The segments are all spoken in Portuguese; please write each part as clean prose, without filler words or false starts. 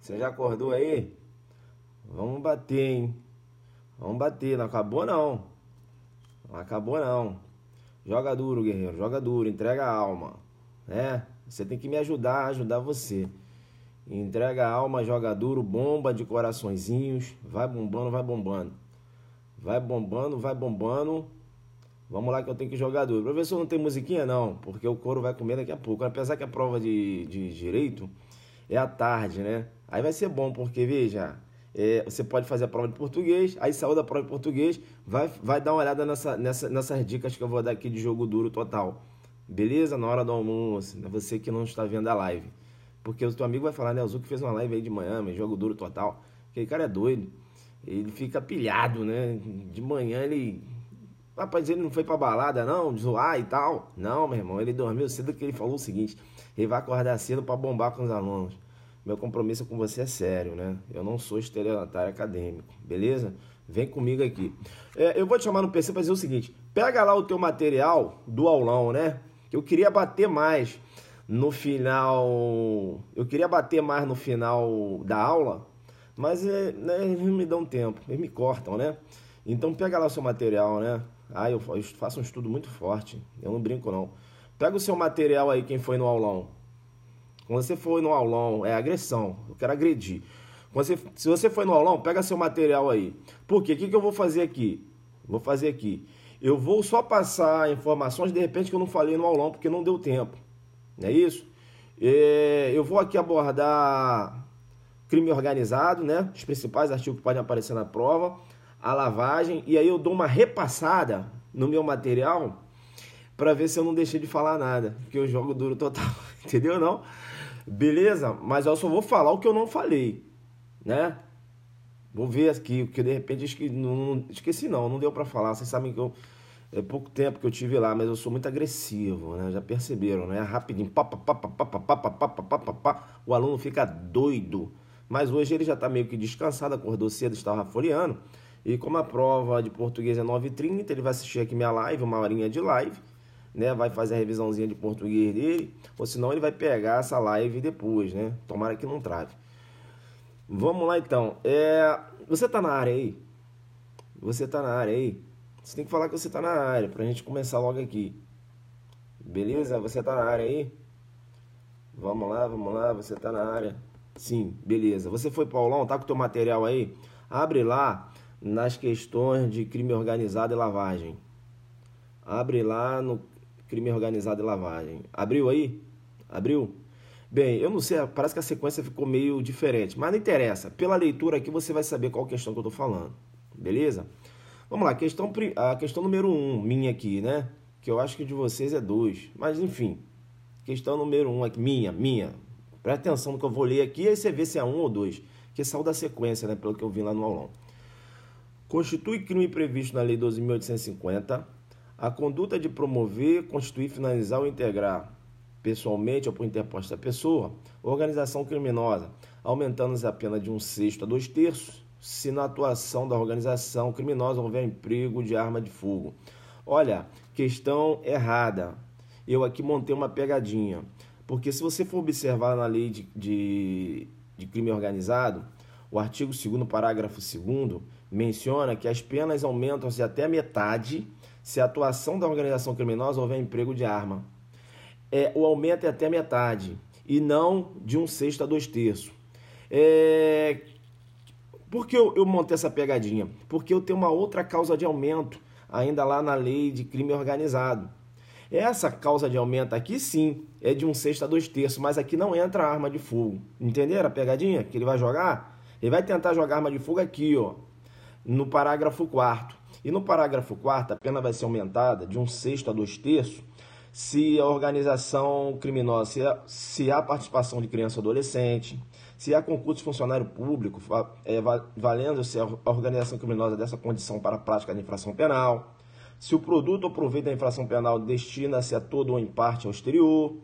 Você já acordou aí? Vamos bater, hein? Vamos bater. Não acabou, não. Não acabou, não. Joga duro, guerreiro. Joga duro. Entrega a alma. Né? Você tem que me ajudar você. Entrega a alma, joga duro, bomba de coraçõezinhos. Vai bombando, vai bombando. Vai bombando, vai bombando. Vamos lá que eu tenho que jogar duro. Professor, não tem musiquinha? Não, porque o couro vai comer daqui a pouco. Apesar que a prova de direito é à tarde, né? Aí vai ser bom, porque, veja, você pode fazer a prova de português, aí saiu da prova de português, vai dar uma olhada nessas dicas que eu vou dar aqui de jogo duro total. Beleza? Na hora do almoço, né? Você que não está vendo a live. Porque o teu amigo vai falar, né? O Zuco fez uma live aí de manhã, mas jogo duro total. Aquele cara é doido. Ele fica pilhado, né? De manhã ele... Rapaz, ele não foi pra balada, não, zoar e tal. Não, meu irmão, ele dormiu cedo que ele falou o seguinte: ele vai acordar cedo pra bombar com os alunos. Meu compromisso com você é sério, né? Eu não sou estelionatário acadêmico, beleza? Vem comigo aqui. Eu vou te chamar no PC pra dizer o seguinte: pega lá o teu material do aulão, né? Que eu queria bater mais no final. Eu queria bater mais no final da aula, mas né, eles não me dão tempo, eles me cortam, né? Então pega lá o seu material, né? Eu faço um estudo muito forte, eu não brinco não. Pega o seu material aí, quem foi no aulão. Quando você foi no aulão, é agressão, eu quero agredir. Se você foi no aulão, pega seu material aí. Por quê? O que eu vou fazer aqui? Eu vou só passar informações, de repente, que eu não falei no aulão, porque não deu tempo. Não é isso? Eu vou aqui abordar crime organizado, né? Os principais artigos que podem aparecer na prova, a lavagem, e aí eu dou uma repassada no meu material para ver se eu não deixei de falar nada, porque eu jogo duro total, entendeu não? Beleza? Mas eu só vou falar o que eu não falei, né? Vou ver aqui, porque de repente esqueci não deu para falar. Vocês sabem que é pouco tempo que eu tive lá, mas eu sou muito agressivo, né? Já perceberam, né? Rapidinho, o aluno fica doido. Mas hoje ele já está meio que descansado, acordou cedo, estava folheando. E como a prova de português é 9h30, ele vai assistir aqui minha live, uma horinha de live, né? Vai fazer a revisãozinha de português dele, ou senão ele vai pegar essa live depois, né? Tomara que não trave. Vamos lá então. Você tá na área aí? Você tá na área aí? Você tem que falar que você tá na área, pra gente começar logo aqui. Beleza? Você tá na área aí? Vamos lá, você tá na área. Sim, beleza. Você foi pro aulão, tá com o teu material aí? Abre lá nas questões de crime organizado e lavagem. Abre lá no crime organizado e lavagem. Abriu aí? Abriu? Bem, eu não sei, parece que a sequência ficou meio diferente, mas não interessa. Pela leitura aqui você vai saber qual questão que eu tô falando. Beleza? Vamos lá, a questão número 1, minha aqui, né? Que eu acho que de vocês é 2. Mas enfim, questão número 1 aqui, minha. Presta atenção no que eu vou ler aqui, aí você vê se é 1 ou 2. Que saiu da sequência, né? Pelo que eu vi lá no aulão. Constitui crime previsto na Lei 12.850 a conduta de promover, constituir, finalizar ou integrar, pessoalmente ou por interposta pessoa, organização criminosa, aumentando-se a pena de 1/6 a 2/3, se na atuação da organização criminosa houver emprego de arma de fogo. Olha, questão errada. Eu aqui montei uma pegadinha. Porque se você for observar na lei de crime organizado, o artigo 2º, parágrafo 2º, menciona que as penas aumentam-se até a metade se a atuação da organização criminosa houver emprego de arma. O aumento é até metade e não de 1/6 a 2/3. Por que eu montei essa pegadinha? Porque eu tenho uma outra causa de aumento ainda lá na lei de crime organizado. Essa causa de aumento aqui sim é de 1/6 a 2/3, mas aqui não entra arma de fogo. Entenderam a pegadinha que ele vai jogar? Ele vai tentar jogar arma de fogo aqui, ó, no parágrafo 4º. E no parágrafo 4º, a pena vai ser aumentada de 1/6 a 2/3 se a organização criminosa, se há participação de criança ou adolescente, se há concurso de funcionário público, valendo-se a organização criminosa dessa condição para a prática da infração penal, se o produto ou proveito da infração penal destina-se a todo ou em parte ao exterior,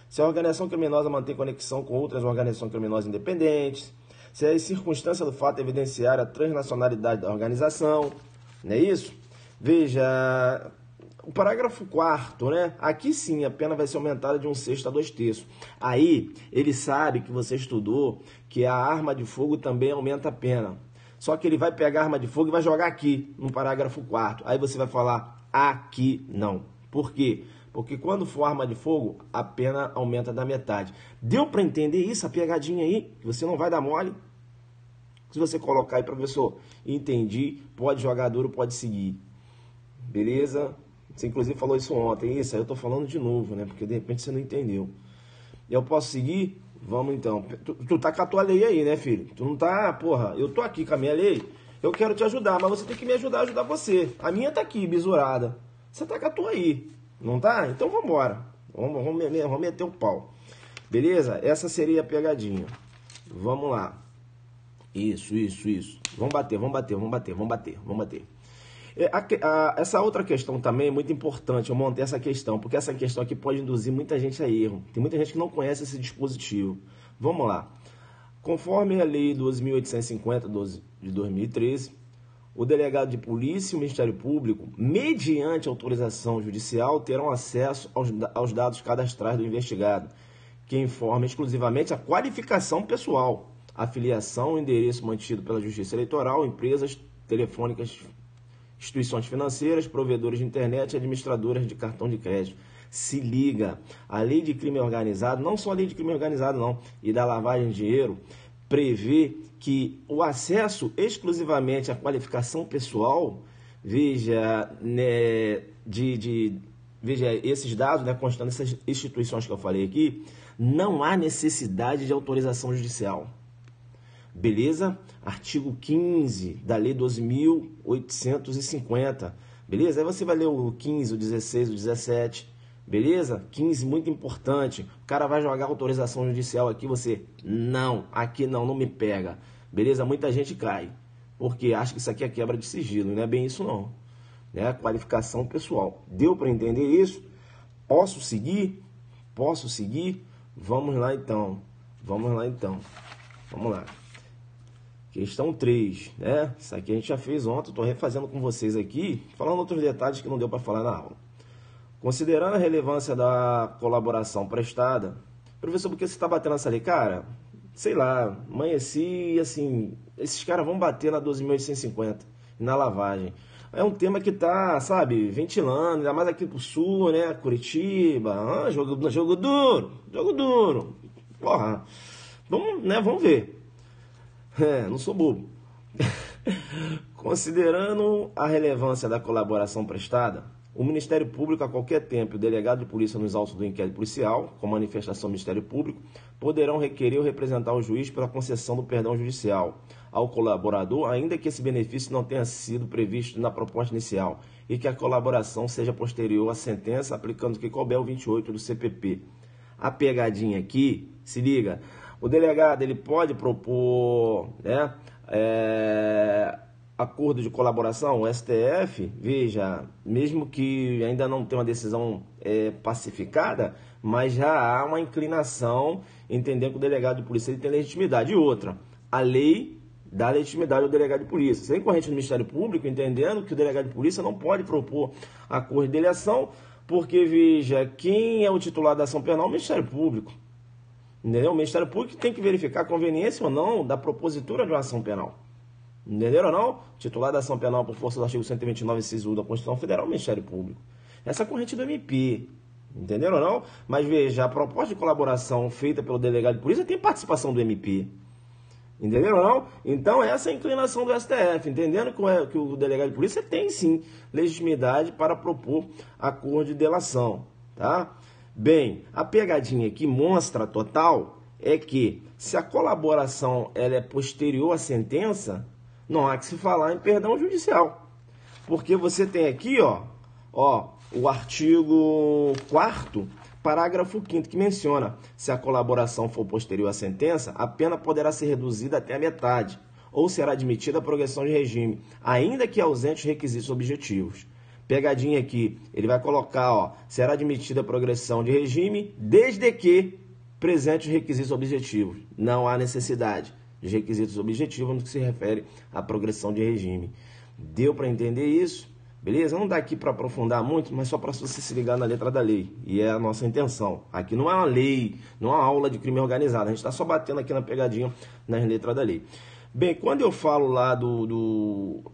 se a organização criminosa mantém conexão com outras organizações criminosas independentes, se a circunstância do fato evidenciar a transnacionalidade da organização, não é isso? Veja, o parágrafo 4º, né? Aqui sim a pena vai ser aumentada de 1/6 a 2/3. Aí ele sabe que você estudou que a arma de fogo também aumenta a pena. Só que ele vai pegar a arma de fogo e vai jogar aqui, no parágrafo 4º. Aí você vai falar, aqui não. Por quê? Porque quando for arma de fogo, a pena aumenta da metade. Deu para entender isso, a pegadinha aí? Que você não vai dar mole? Se você colocar aí, professor, entendi, pode jogar duro, pode seguir. Beleza? Você inclusive falou isso ontem. Isso aí eu tô falando de novo, né? Porque de repente você não entendeu. Eu posso seguir? Vamos então. Tu tá com a tua lei aí, né, filho? Tu não tá, porra, eu tô aqui com a minha lei. Eu quero te ajudar, mas você tem que me ajudar a ajudar você. A minha tá aqui, bisurada. Você tá com a tua aí. Não tá? Então vambora. Vamos meter o pau. Beleza? Essa seria a pegadinha. Vamos lá. Isso. Vamos bater. Essa outra questão também é muito importante, eu montei essa questão, porque essa questão aqui pode induzir muita gente a erro. Tem muita gente que não conhece esse dispositivo. Vamos lá. Conforme a Lei 12.850 de 2013, o delegado de polícia e o Ministério Público, mediante autorização judicial, terão acesso aos dados cadastrais do investigado, que informa exclusivamente a qualificação pessoal, a filiação, o endereço mantido pela Justiça Eleitoral, empresas telefônicas, instituições financeiras, provedores de internet e administradoras de cartão de crédito. Se liga, a lei de crime organizado, não só a lei de crime organizado não, e da lavagem de dinheiro, prevê que o acesso exclusivamente à qualificação pessoal, veja, né, veja esses dados, né, constando essas instituições que eu falei aqui, não há necessidade de autorização judicial. Beleza? Artigo 15 da Lei 12.850. Beleza? Aí você vai ler o 15, o 16, o 17. Beleza? 15, muito importante. O cara vai jogar autorização judicial aqui, você, não, aqui não me pega. Beleza? Muita gente cai. Porque acha que isso aqui é quebra de sigilo. Não é bem isso não. Né? Qualificação pessoal. Deu para entender isso? Posso seguir? Posso seguir? Vamos lá então. Vamos lá. Questão 3, né? Isso aqui a gente já fez ontem, estou refazendo com vocês aqui, falando outros detalhes que não deu para falar na aula. Considerando a relevância da colaboração prestada, professor, por que você está batendo essa lei? Cara, sei lá, amanheci, assim, esses caras vão bater na 12.850, na lavagem. É um tema que tá, sabe, ventilando, ainda mais aqui pro sul, né? Curitiba, jogo duro. Porra, vamos ver. Não sou bobo. Considerando a relevância da colaboração prestada, o Ministério Público, a qualquer tempo, o delegado de polícia nos autos do inquérito policial, com manifestação do Ministério Público, poderão requerer ou representar o juiz pela concessão do perdão judicial ao colaborador, ainda que esse benefício não tenha sido previsto na proposta inicial e que a colaboração seja posterior à sentença, aplicando o que couber o 28 do CPP. A pegadinha aqui, se liga, o delegado ele pode propor, né, acordo de colaboração, o STF, veja, mesmo que ainda não tenha uma decisão pacificada, mas já há uma inclinação, entendendo que o delegado de polícia ele tem legitimidade. E outra, a lei dá legitimidade ao delegado de polícia. Sem corrente do Ministério Público, entendendo que o delegado de polícia não pode propor acordo de delação, porque, veja, quem é o titular da ação penal é o Ministério Público. Entendeu? O Ministério Público tem que verificar a conveniência ou não da propositura de uma ação penal. Entenderam ou não? Titular da ação penal por força do artigo 129, inciso 1 da Constituição Federal, o Ministério Público. Essa é a corrente do MP. Entenderam ou não? Mas veja, a proposta de colaboração feita pelo delegado de polícia tem participação do MP. Entenderam ou não? Então essa é a inclinação do STF. Entendendo que o delegado de polícia tem sim legitimidade para propor acordo de delação. Tá? Bem, a pegadinha aqui monstra total é que se a colaboração ela é posterior à sentença, não há que se falar em perdão judicial. Porque você tem aqui, ó, o artigo 4º, parágrafo 5º, que menciona: se a colaboração for posterior à sentença, a pena poderá ser reduzida até a metade, ou será admitida a progressão de regime, ainda que ausente os requisitos objetivos. Pegadinha aqui, ele vai colocar, ó, será admitida a progressão de regime desde que presente os requisitos objetivos. Não há necessidade de requisitos objetivos no que se refere à progressão de regime. Deu para entender isso? Beleza? Não dá aqui para aprofundar muito, mas só para você se ligar na letra da lei. E é a nossa intenção. Aqui não é uma lei, não é uma aula de crime organizado. A gente está só batendo aqui na pegadinha nas letras da lei. Bem, quando eu falo lá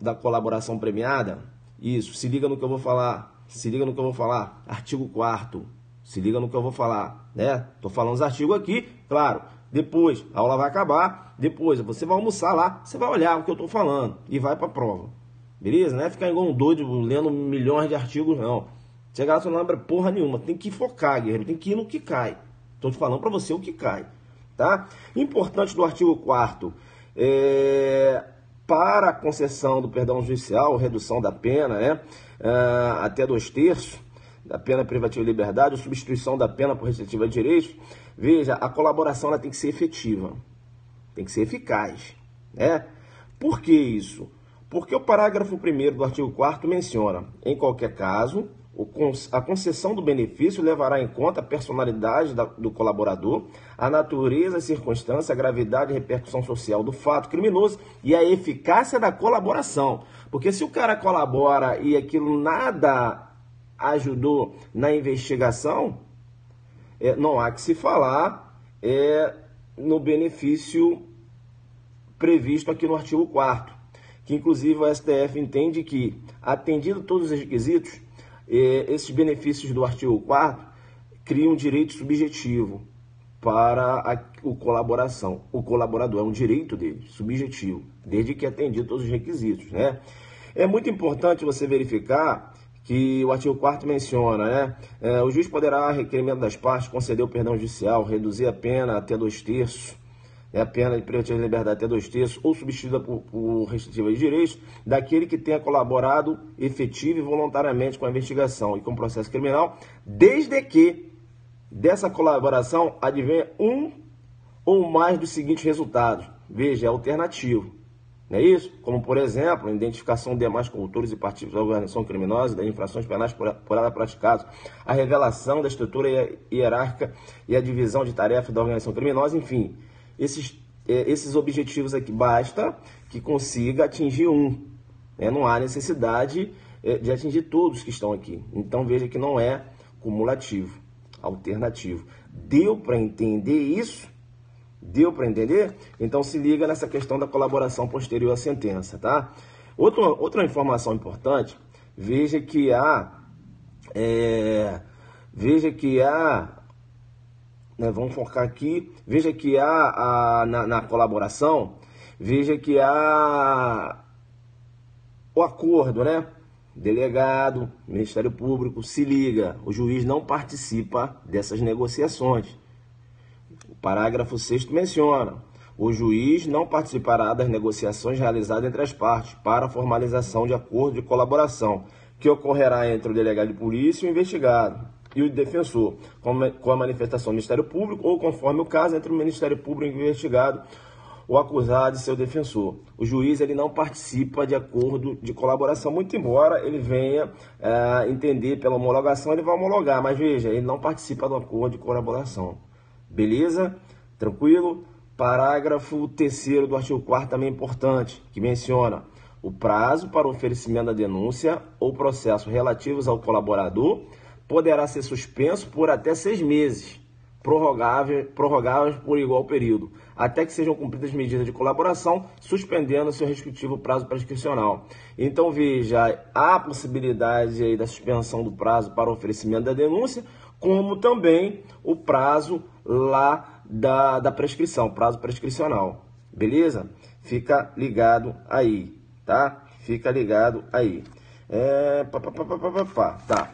da colaboração premiada, isso, se liga no que eu vou falar. Se liga no que eu vou falar. Artigo 4º. Se liga no que eu vou falar, né? Tô falando os artigos aqui, claro. Depois, a aula vai acabar. Depois, você vai almoçar lá, você vai olhar o que eu tô falando e vai para a prova. Beleza? Não é ficar igual um doido lendo milhões de artigos, não. Chegar lá, você não lembra porra nenhuma. Tem que focar, guerreiro. Tem que ir no que cai. Estou te falando para você o que cai. Tá? Importante do artigo 4º. Para a concessão do perdão judicial, redução da pena, né? Até 2/3 da pena privativa de liberdade, ou substituição da pena por restritiva de direitos. Veja, a colaboração ela tem que ser efetiva. Tem que ser eficaz. Né? Por que isso? Porque o parágrafo 1º do artigo 4º menciona, em qualquer caso, a concessão do benefício levará em conta a personalidade do colaborador, a natureza, a circunstância, a gravidade e repercussão social do fato criminoso e a eficácia da colaboração. Porque se o cara colabora e aquilo nada ajudou na investigação, não há que se falar no benefício previsto aqui no artigo 4º. Que inclusive o STF entende que, atendido todos os requisitos, esses benefícios do artigo 4º criam um direito subjetivo para o colaboração. O colaborador é um direito dele, subjetivo, desde que atendido todos os requisitos, né? É muito importante você verificar que o artigo 4º menciona, né? O juiz poderá, a requerimento das partes, conceder o perdão judicial, reduzir a pena até 2/3, a pena de privativa de liberdade até 2/3, ou substituída por restritiva de direitos, daquele que tenha colaborado efetivo e voluntariamente com a investigação e com o processo criminal, desde que dessa colaboração advenha um ou mais dos seguintes resultados. Veja, é alternativo. Não é isso? Como, por exemplo, a identificação de demais coautores e partidos da organização criminosa, das infrações penais por ela praticadas, a revelação da estrutura hierárquica e a divisão de tarefas da organização criminosa, enfim. Esses objetivos aqui, basta que consiga atingir um. Né? Não há necessidade de atingir todos que estão aqui. Então, veja que não é cumulativo, alternativo. Deu para entender isso? Deu para entender? Então, se liga nessa questão da colaboração posterior à sentença, tá? Outra informação importante, veja que vamos focar aqui, veja que na colaboração, veja que há o acordo, né? Delegado, Ministério Público, se liga, o juiz não participa dessas negociações. O parágrafo 6º menciona, o juiz não participará das negociações realizadas entre as partes para a formalização de acordo de colaboração, que ocorrerá entre o delegado de polícia e o investigado e o defensor, com a manifestação do Ministério Público ou, conforme o caso, entre o Ministério Público e o investigado, o acusado e seu defensor. O juiz ele não participa de acordo de colaboração, muito embora ele venha entender pela homologação, ele vai homologar, mas veja, ele não participa do acordo de colaboração. Beleza? Tranquilo? Parágrafo 3º do artigo 4º também é importante, que menciona o prazo para o oferecimento da denúncia ou processo relativos ao colaborador poderá ser suspenso por até 6 meses, prorrogáveis por igual período, até que sejam cumpridas medidas de colaboração, suspendendo seu respectivo prazo prescricional. Então, veja, há a possibilidade aí da suspensão do prazo para o oferecimento da denúncia, como também o prazo lá da prescrição, prazo prescricional. Beleza? Fica ligado aí, tá? Fica ligado aí. Tá.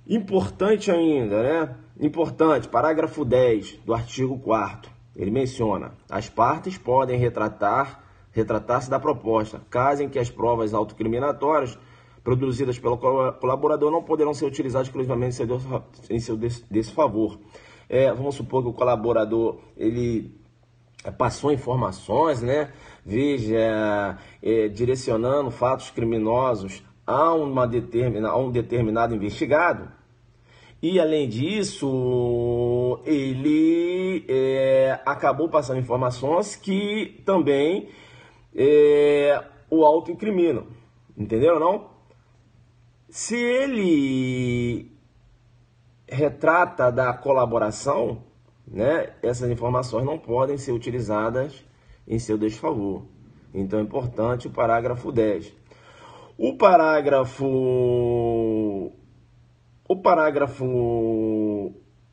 Importante ainda, né? Importante, parágrafo 10 do artigo 4º. Ele menciona, as partes podem retratar-se da proposta, caso em que as provas autocriminatórias produzidas pelo colaborador não poderão ser utilizadas exclusivamente em seu desfavor. Vamos supor que o colaborador ele passou informações, né? Veja, direcionando fatos criminosos a um determinado investigado, e além disso, ele acabou passando informações que também o autoincriminam. Entenderam, não? Se ele retrata da colaboração, né, essas informações não podem ser utilizadas em seu desfavor. Então é importante o parágrafo 10. O parágrafo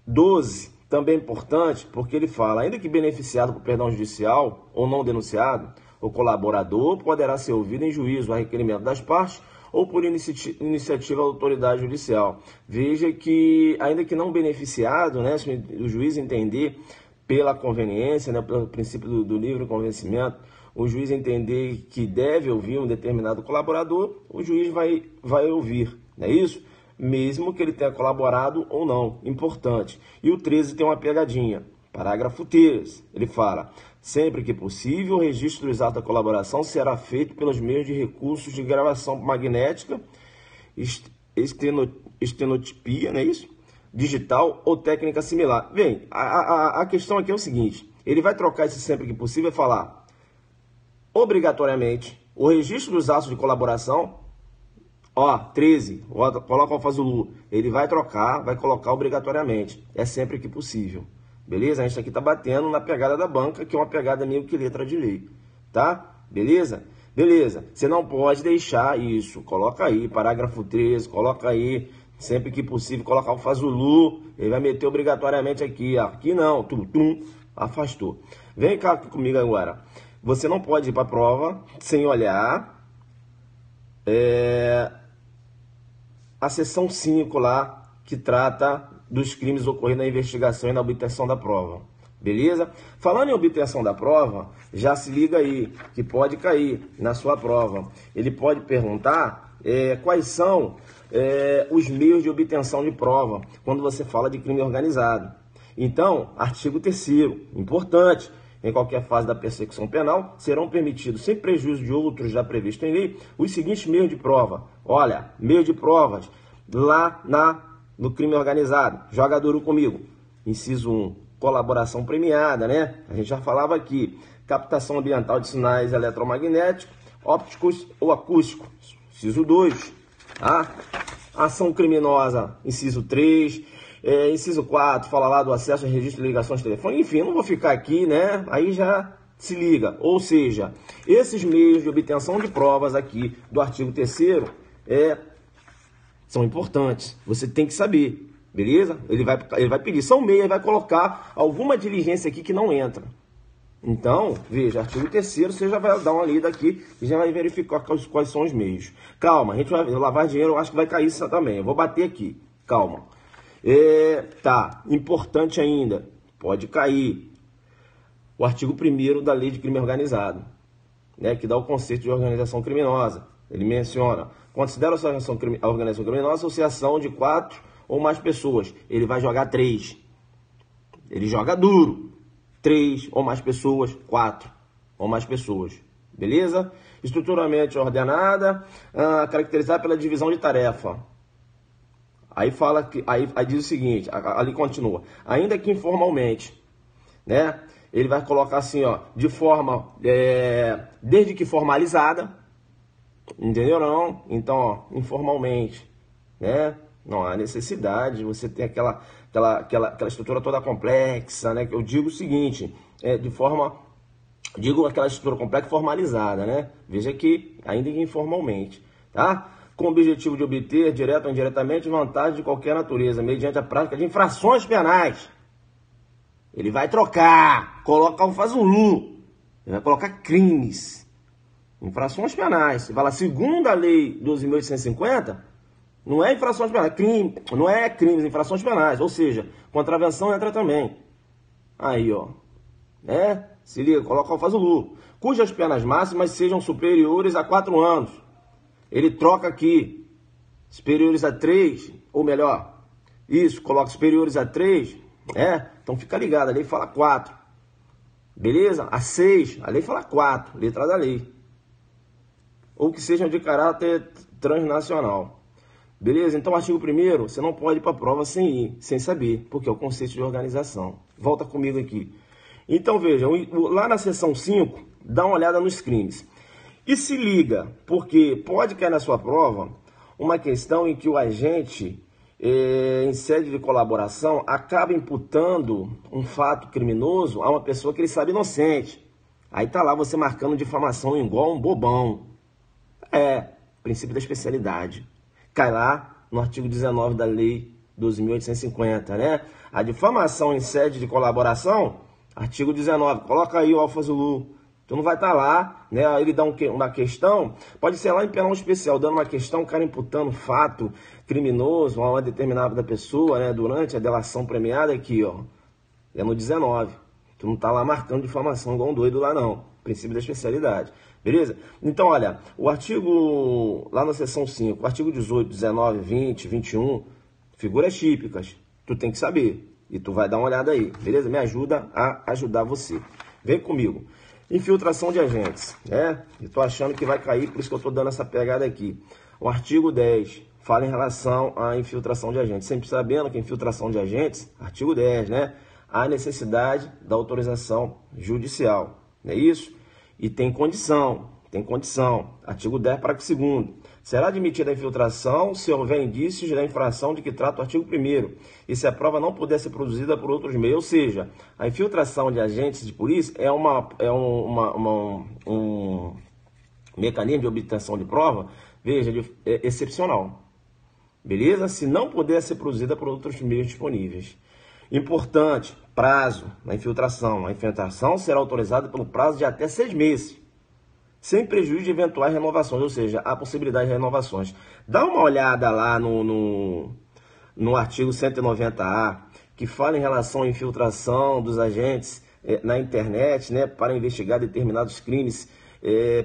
12 também é importante, porque ele fala: ainda que beneficiado por perdão judicial ou não denunciado, o colaborador poderá ser ouvido em juízo a requerimento das partes ou por iniciativa da autoridade judicial. Veja que, ainda que não beneficiado, né, se o juiz entender pela conveniência, né, pelo princípio do livre convencimento, o juiz entender que deve ouvir um determinado colaborador, o juiz vai ouvir, não é isso? Mesmo que ele tenha colaborado ou não, importante. E o 13 tem uma pegadinha. Parágrafo 13, ele fala: sempre que possível, o registro do exato da colaboração será feito pelos meios de recursos de gravação magnética, estenotipia, não é isso? Digital ou técnica similar. Bem, a questão aqui é o seguinte: ele vai trocar esse sempre que possível e falar: obrigatoriamente, o registro dos atos de colaboração, 13, coloca o alfazulu, ele vai trocar, vai colocar obrigatoriamente, é sempre que possível. Beleza? A gente aqui está batendo na pegada da banca, que é uma pegada meio que letra de lei, tá? Beleza? Beleza. Você não pode deixar isso. Coloca aí, parágrafo 13, coloca aí, sempre que possível, colocar o fazulu, ele vai meter obrigatoriamente aqui, ó. Aqui não, afastou. Vem cá comigo agora. Você não pode ir para a prova sem olhar a seção 5 lá, que trata dos crimes ocorridos na investigação e na obtenção da prova. Beleza? Falando em obtenção da prova, já se liga aí, que pode cair na sua prova. Ele pode perguntar quais são os meios de obtenção de prova, quando você fala de crime organizado. Então, artigo 3º, importante: em qualquer fase da persecução penal, serão permitidos, sem prejuízo de outros já previstos em lei, os seguintes meios de prova. Olha, meio de provas, lá no crime organizado. Joga duro comigo. Inciso 1, colaboração premiada, né? A gente já falava aqui. Captação ambiental de sinais eletromagnéticos, ópticos ou acústicos. Inciso 2, tá? Ação criminosa, inciso 3. Inciso 4, fala lá do acesso a registro de ligações telefônicas. Enfim, eu não vou ficar aqui, né? Aí já se liga. Ou seja, esses meios de obtenção de provas aqui do artigo 3º são importantes. Você tem que saber, beleza? Ele vai pedir, são meios, ele vai colocar alguma diligência aqui que não entra. Então, veja, artigo 3º, você já vai dar uma lida aqui e já vai verificar quais são os meios. Calma, a gente vai lavar dinheiro, eu acho que vai cair isso também. Eu vou bater aqui, calma. Tá, importante ainda, pode cair o artigo 1º da Lei de Crime Organizado, né, que dá o conceito de organização criminosa. Ele menciona: considera a organização criminosa associação de 4 ou mais pessoas. Ele vai jogar 3. Ele joga duro. 3 ou mais pessoas, 4 ou mais pessoas. Beleza? Estruturalmente ordenada, caracterizada pela divisão de tarefa. Aí fala que, aí diz o seguinte, ali continua: ainda que informalmente, né? Ele vai colocar assim, ó, de forma, desde que formalizada, entendeu não? Então, ó, informalmente, né? Não há necessidade, você tem aquela estrutura toda complexa, né? Eu digo o seguinte, digo aquela estrutura complexa formalizada, né? Veja que ainda que informalmente, tá? Com o objetivo de obter, direto ou indiretamente, vantagem de qualquer natureza, mediante a prática de infrações penais. Ele vai trocar, colocar um fazulu, ele vai colocar crimes, infrações penais. Você fala, segundo a lei 12.850, não é infrações penais, crime, não é crimes, infrações penais, ou seja, contravenção entra também. Aí, ó, se liga, coloca o fazulu, cujas penas máximas sejam superiores a 4 anos. Ele troca aqui, superiores a 3, ou melhor, isso, coloca superiores a 3, então fica ligado, a lei fala 4, beleza? A 6, a lei fala 4, letra da lei, ou que sejam de caráter transnacional, beleza? Então, artigo 1º, você não pode ir para a prova sem saber, porque é o conceito de organização. Volta comigo aqui. Então, veja, lá na seção 5, dá uma olhada nos crimes. E se liga, porque pode cair na sua prova uma questão em que o agente, em sede de colaboração, acaba imputando um fato criminoso a uma pessoa que ele sabe inocente. Aí tá lá você marcando difamação igual um bobão. Princípio da especialidade. Cai lá no artigo 19 da Lei 12.850, né? A difamação em sede de colaboração, artigo 19. Coloca aí o Alfa Zulu. Tu não vai estar lá, né? Aí ele dá uma questão, pode ser lá em penal especial, dando uma questão, o cara imputando fato criminoso a uma determinada pessoa, né? Durante a delação premiada aqui, ó. É no 19. Tu não tá lá marcando difamação igual um doido lá, não. Princípio da especialidade. Beleza? Então, olha, o artigo, lá na seção 5, o artigo 18, 19, 20, 21, figuras típicas. Tu tem que saber. E tu vai dar uma olhada aí. Beleza? Me ajuda a ajudar você. Vem comigo. Infiltração de agentes, né? Eu tô achando que vai cair, por isso que eu tô dando essa pegada aqui. O artigo 10 fala em relação à infiltração de agentes. Sempre sabendo que infiltração de agentes, artigo 10, né? Há necessidade da autorização judicial, não é isso? E tem condição. Artigo 10, parágrafo 2º. Será admitida a infiltração se houver indícios da infração de que trata o artigo 1º e se a prova não puder ser produzida por outros meios. Ou seja, a infiltração de agentes de polícia é um mecanismo de obtenção de prova, veja, excepcional. Beleza? Se não puder ser produzida por outros meios disponíveis. Importante, prazo na infiltração. A infiltração será autorizada pelo prazo de até 6 meses. Sem prejuízo de eventuais renovações, ou seja, a possibilidade de renovações. Dá uma olhada lá no artigo 190A, que fala em relação à infiltração dos agentes na internet, né, para investigar determinados crimes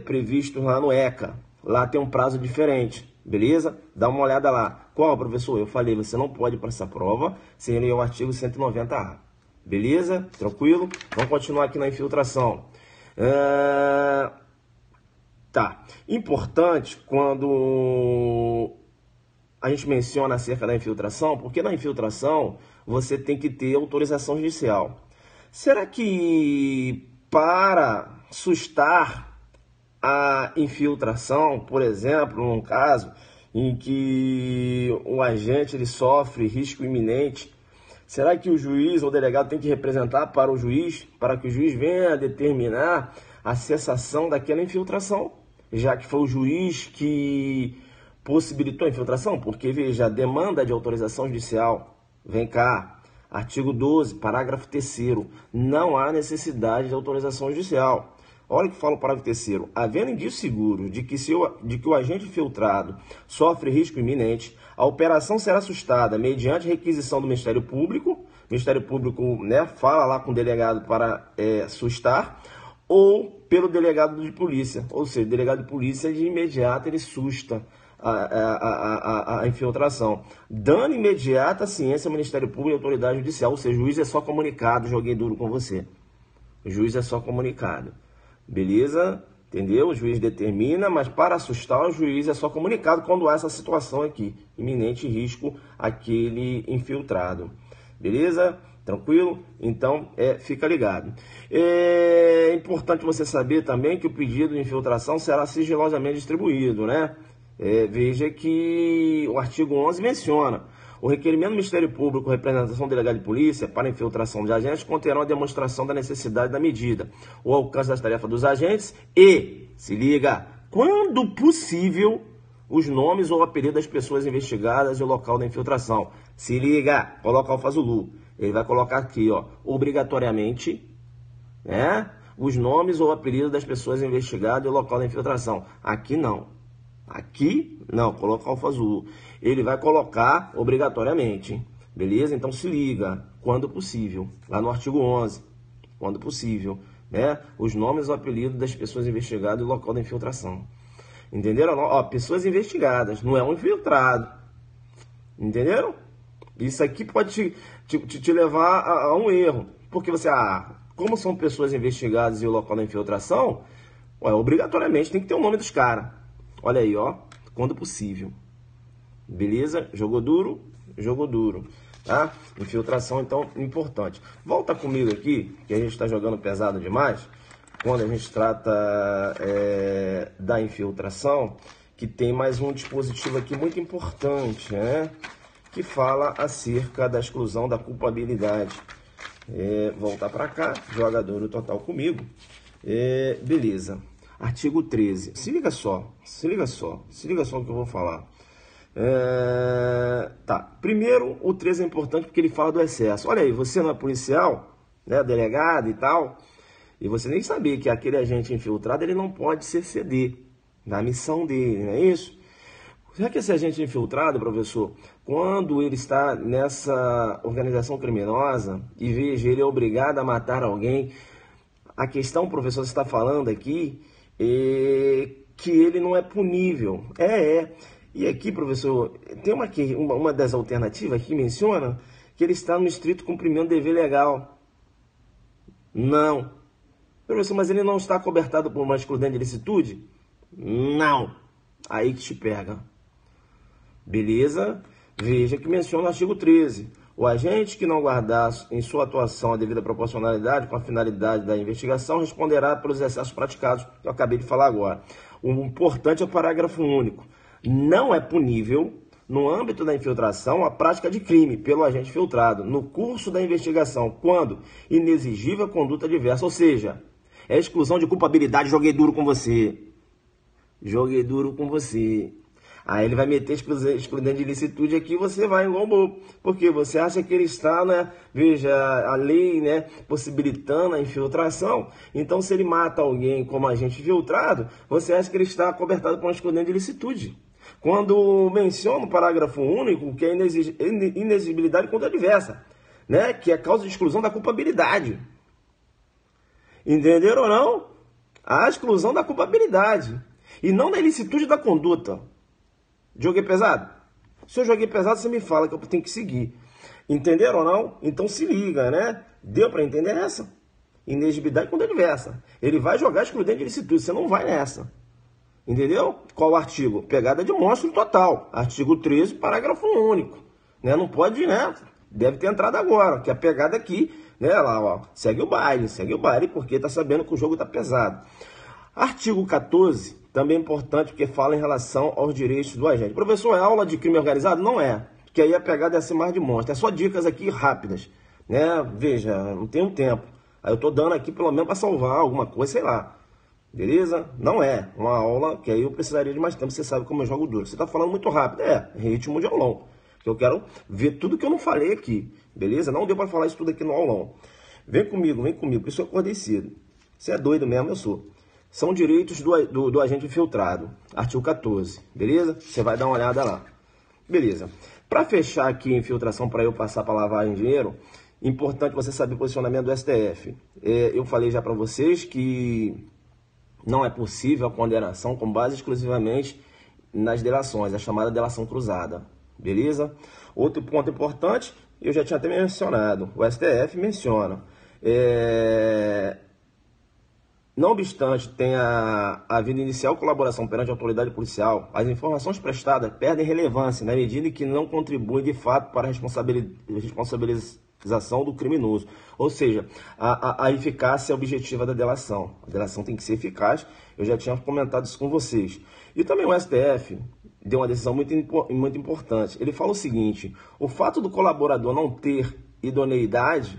previstos lá no ECA. Lá tem um prazo diferente, beleza? Dá uma olhada lá. Qual, professor? Eu falei, você não pode ir para essa prova sem ler o artigo 190A. Beleza? Tranquilo? Vamos continuar aqui na infiltração. Tá. Importante quando a gente menciona acerca da infiltração, porque na infiltração você tem que ter autorização judicial. Será que para sustar a infiltração, por exemplo, num caso em que o agente ele sofre risco iminente, será que o juiz ou o delegado tem que representar para o juiz, para que o juiz venha determinar a cessação daquela infiltração? Já que foi o juiz que possibilitou a infiltração? Porque, veja, a demanda de autorização judicial, vem cá, artigo 12, parágrafo 3º, não há necessidade de autorização judicial. Olha o que fala o parágrafo 3º. Havendo indício seguro de que o agente infiltrado sofre risco iminente, a operação será sustada mediante requisição do Ministério Público. O Ministério Público, né, fala lá com o delegado para sustar, ou pelo delegado de polícia. Ou seja, o delegado de polícia de imediato ele susta a infiltração. Dando imediata ciência ao Ministério Público e à autoridade judicial. Ou seja, o juiz é só comunicado, joguei duro com você. O juiz é só comunicado. Beleza? Entendeu? O juiz determina, mas para assustar o juiz é só comunicado quando há essa situação aqui. Iminente risco àquele infiltrado. Beleza? Tranquilo? Então, fica ligado. É importante você saber também que o pedido de infiltração será sigilosamente distribuído, né? Veja que o artigo 11 menciona: o requerimento do Ministério Público, representação do delegado de polícia para infiltração de agentes conterá a demonstração da necessidade da medida, o alcance das tarefas dos agentes e, se liga, quando possível, os nomes ou apelido das pessoas investigadas e o local da infiltração. Se liga, coloca o Alfa Zulu. Ele vai colocar aqui, ó, obrigatoriamente, né, os nomes ou apelido das pessoas investigadas e o local da infiltração. Aqui não. Aqui não, coloca o Alfa Zulu. Ele vai colocar obrigatoriamente, beleza? Então se liga, quando possível, lá no artigo 11, quando possível, né? Os nomes ou apelidos das pessoas investigadas e o local da infiltração. Entenderam? Ó, pessoas investigadas, não é um infiltrado. Entenderam? Isso aqui pode te levar a um erro. Porque você, como são pessoas investigadas e o local da infiltração, obrigatoriamente tem que ter o nome dos caras. Olha aí, ó, quando possível. Beleza? Jogou duro? Jogou duro. Tá? Infiltração, então, importante. Volta comigo aqui, que a gente está jogando pesado demais. Quando a gente trata da infiltração, que tem mais um dispositivo aqui muito importante, né? Que fala acerca da exclusão da culpabilidade. Voltar para cá, jogador no total comigo. Beleza. Artigo 13. Se liga só o que eu vou falar. Tá. Primeiro, o 13 é importante porque ele fala do excesso. Olha aí, você não é policial, né, delegado e tal, e você nem sabia que aquele agente infiltrado ele não pode se exceder na missão dele, não é isso? Já que esse agente infiltrado, professor, quando ele está nessa organização criminosa e veja, ele é obrigado a matar alguém, a questão, professor, você está falando aqui é que ele não é punível. E aqui, professor, tem uma das alternativas que menciona que ele está no estrito cumprimento do dever legal. Não. Professor, mas ele não está cobertado por uma excludente de ilicitude? Não. Aí que te pega. Beleza? Veja que menciona o artigo 13. O agente que não guardar em sua atuação a devida proporcionalidade com a finalidade da investigação responderá pelos excessos praticados, que eu acabei de falar agora. O importante é o parágrafo único. Não é punível, no âmbito da infiltração, a prática de crime pelo agente filtrado, no curso da investigação, quando inexigível a conduta diversa, ou seja, é exclusão de culpabilidade, joguei duro com você. Joguei duro com você. Aí ele vai meter excludente de ilicitude aqui, você vai engombou. Porque você acha que ele está, né? Veja, a lei, né, possibilitando a infiltração. Então, se ele mata alguém como agente infiltrado, você acha que ele está cobertado por um excludente de ilicitude. Quando menciona o parágrafo único, que é inexigibilidade contra diversa, né? Que é causa de exclusão da culpabilidade. Entenderam ou não? A exclusão da culpabilidade. E não da ilicitude da conduta. Joguei pesado? Se eu joguei pesado, você me fala que eu tenho que seguir. Entenderam ou não? Então se liga, né? Deu para entender essa? Inexigibilidade contra diversa. Ele vai jogar excludente de ilicitude, você não vai nessa. Entendeu? Qual o artigo? Pegada de monstro total. Artigo 13, parágrafo único. Né? Não pode, né? Deve ter entrado agora, que a pegada aqui, né? Lá, ó, segue o baile, porque tá sabendo que o jogo tá pesado. Artigo 14, também é importante, porque fala em relação aos direitos do agente. Professor, é aula de crime organizado? Não é, porque aí a pegada é ser mais de monstro. É só dicas aqui rápidas, né? Veja, não tenho tempo. Aí eu tô dando aqui pelo menos para salvar alguma coisa, sei lá. Beleza? Não é uma aula que aí eu precisaria de mais tempo. Você sabe como eu jogo duro. Você tá falando muito rápido. Ritmo de aulão. Que eu quero ver tudo que eu não falei aqui. Beleza? Não deu para falar isso tudo aqui no aulão. Vem comigo, por isso eu acordei cedo. Você é doido mesmo, eu sou. São direitos do agente infiltrado. Artigo 14. Beleza? Você vai dar uma olhada lá. Beleza. Para fechar aqui a infiltração, para eu passar para lavagem de dinheiro, importante você saber o posicionamento do STF. Eu falei já para vocês que não é possível a condenação com base exclusivamente nas delações, a chamada delação cruzada. Beleza? Outro ponto importante, eu já tinha até mencionado, o STF menciona. Não obstante tenha havido inicial colaboração perante a autoridade policial, as informações prestadas perdem relevância na medida em que não contribuem de fato para a responsabilização do criminoso. Ou seja, a eficácia objetiva da delação. A delação tem que ser eficaz, eu já tinha comentado isso com vocês. E também o STF deu uma decisão muito importante. Ele fala o seguinte: o fato do colaborador não ter idoneidade,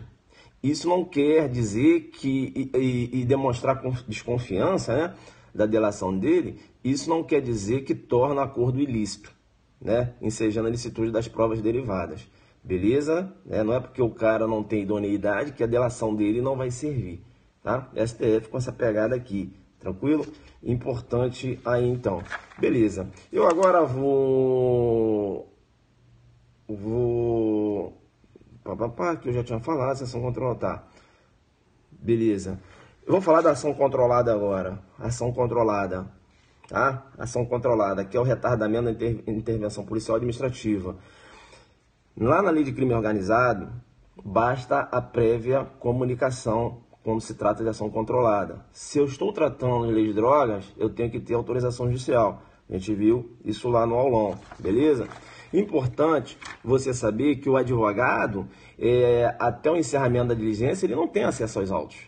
isso não quer dizer que, e demonstrar desconfiança, né, da delação dele, isso não quer dizer que torna o acordo ilícito, né, ensejando a ilicitude das provas derivadas. Beleza? Não é porque o cara não tem idoneidade que a delação dele não vai servir. Tá? STF com essa pegada aqui. Tranquilo? Importante aí então. Beleza. Eu agora vou... que eu já tinha falado, ação controlada. Tá. Beleza. Eu vou falar da ação controlada agora. Ação controlada. Tá? Ação controlada, que é o retardamento da intervenção policial administrativa. Lá na lei de crime organizado, basta a prévia comunicação quando se trata de ação controlada. Se eu estou tratando de lei de drogas, eu tenho que ter autorização judicial. A gente viu isso lá no aulão, beleza? Importante você saber que o advogado, até o encerramento da diligência, ele não tem acesso aos autos.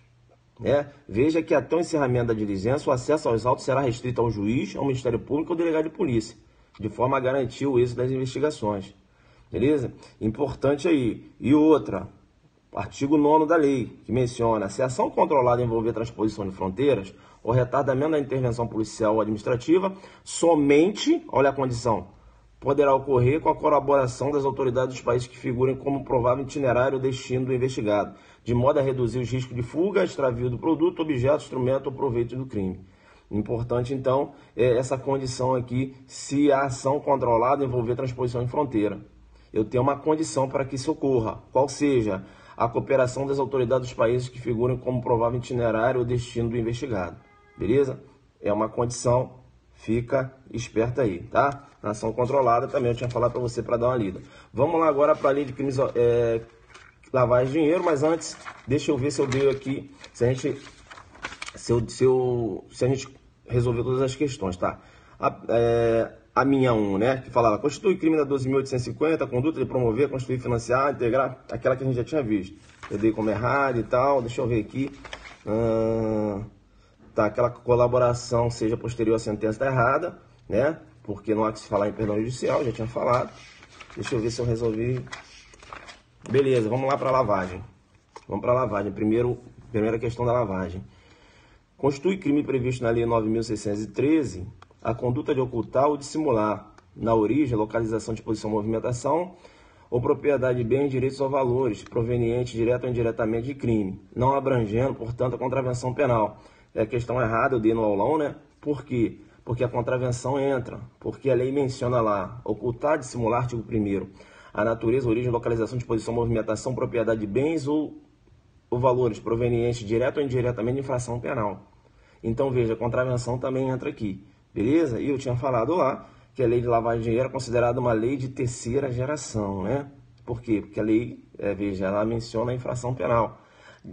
né? Veja que até o encerramento da diligência, o acesso aos autos será restrito ao juiz, ao Ministério Público ou ao delegado de polícia, de forma a garantir o êxito das investigações. Beleza? Importante aí. E outra, artigo 9º da lei, que menciona: se a ação controlada envolver transposição de fronteiras ou retardamento da intervenção policial ou administrativa, somente, olha a condição, poderá ocorrer com a colaboração das autoridades dos países que figurem como provável itinerário ou destino do investigado, de modo a reduzir os riscos de fuga, extravio do produto, objeto, instrumento ou proveito do crime. Importante, então, é essa condição aqui: se a ação controlada envolver transposição de fronteira. Eu tenho uma condição para que isso ocorra, qual seja a cooperação das autoridades dos países que figurem como provável itinerário ou destino do investigado. Beleza? É uma condição, fica esperto aí, tá? Ação controlada também eu tinha falado para você para dar uma lida. Vamos lá agora para a lei de crimes, lavagem de dinheiro, mas antes, deixa eu ver se eu dei aqui, se a gente resolver todas as questões, tá? A minha 1, né, que falava: constitui crime da 12.850, a conduta de promover, constituir, financiar, integrar, aquela que a gente já tinha visto. Eu dei como errado e tal, deixa eu ver aqui. Tá, aquela colaboração seja posterior à sentença, tá errada, né, porque não há que se falar em perdão judicial, já tinha falado. Deixa eu ver se eu resolvi. Beleza, vamos lá para a lavagem. Vamos para a lavagem. Primeira questão da lavagem. Constitui crime previsto na Lei 9.613 a conduta de ocultar ou dissimular, na origem, localização, disposição, movimentação ou propriedade de bens, direitos ou valores provenientes direta ou indiretamente de crime, não abrangendo, portanto, a contravenção penal. É a questão errada, eu dei no aulão, né? Por quê? Porque a contravenção entra, porque a lei menciona lá: ocultar, dissimular, artigo 1º, a natureza, origem, localização, disposição, movimentação, propriedade de bens ou valores provenientes direta ou indiretamente de infração penal. Então, veja, a contravenção também entra aqui. Beleza? E eu tinha falado lá que a lei de lavagem de dinheiro é considerada uma lei de terceira geração, né? Por quê? Porque a lei, veja, ela menciona a infração penal.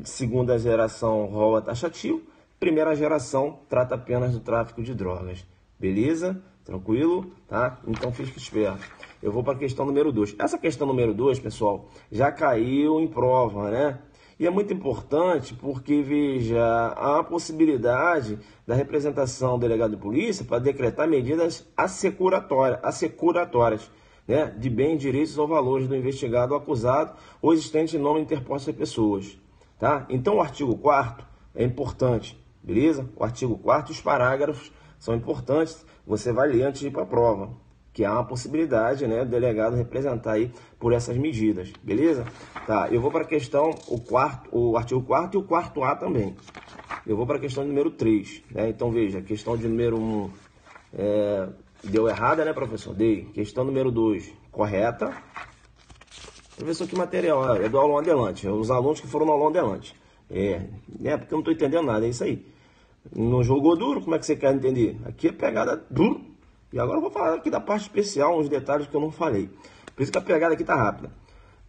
Segunda geração, rol taxativo. Primeira geração, trata apenas do tráfico de drogas. Beleza? Tranquilo? Tá? Então, fique esperto. Eu vou para a questão número 2. Essa questão número 2, pessoal, já caiu em prova, né? E é muito importante porque, veja, há a possibilidade da representação do delegado de polícia para decretar medidas assecuratórias, né, de bens, direitos ou valores do investigado ou acusado ou existente em nome interposto de pessoas. Tá? Então, o artigo 4º é importante, beleza? O artigo 4º e os parágrafos são importantes, você vai ler antes de ir para a prova, que há uma possibilidade, né, do delegado representar aí por essas medidas, beleza? Tá, eu vou para a questão, o artigo 4º e o 4A também. Eu vou para a questão número 3, né? Então, veja, a questão de número 1 deu errada, né, professor? Dei. Questão número 2, correta. Professor, que material? É do aulão adelante, os alunos que foram no aulão adelante. Porque eu não estou entendendo nada, é isso aí. Não jogou duro, como é que você quer entender? Aqui é pegada duro. E agora eu vou falar aqui da parte especial, uns detalhes que eu não falei. Por isso que a pegada aqui tá rápida.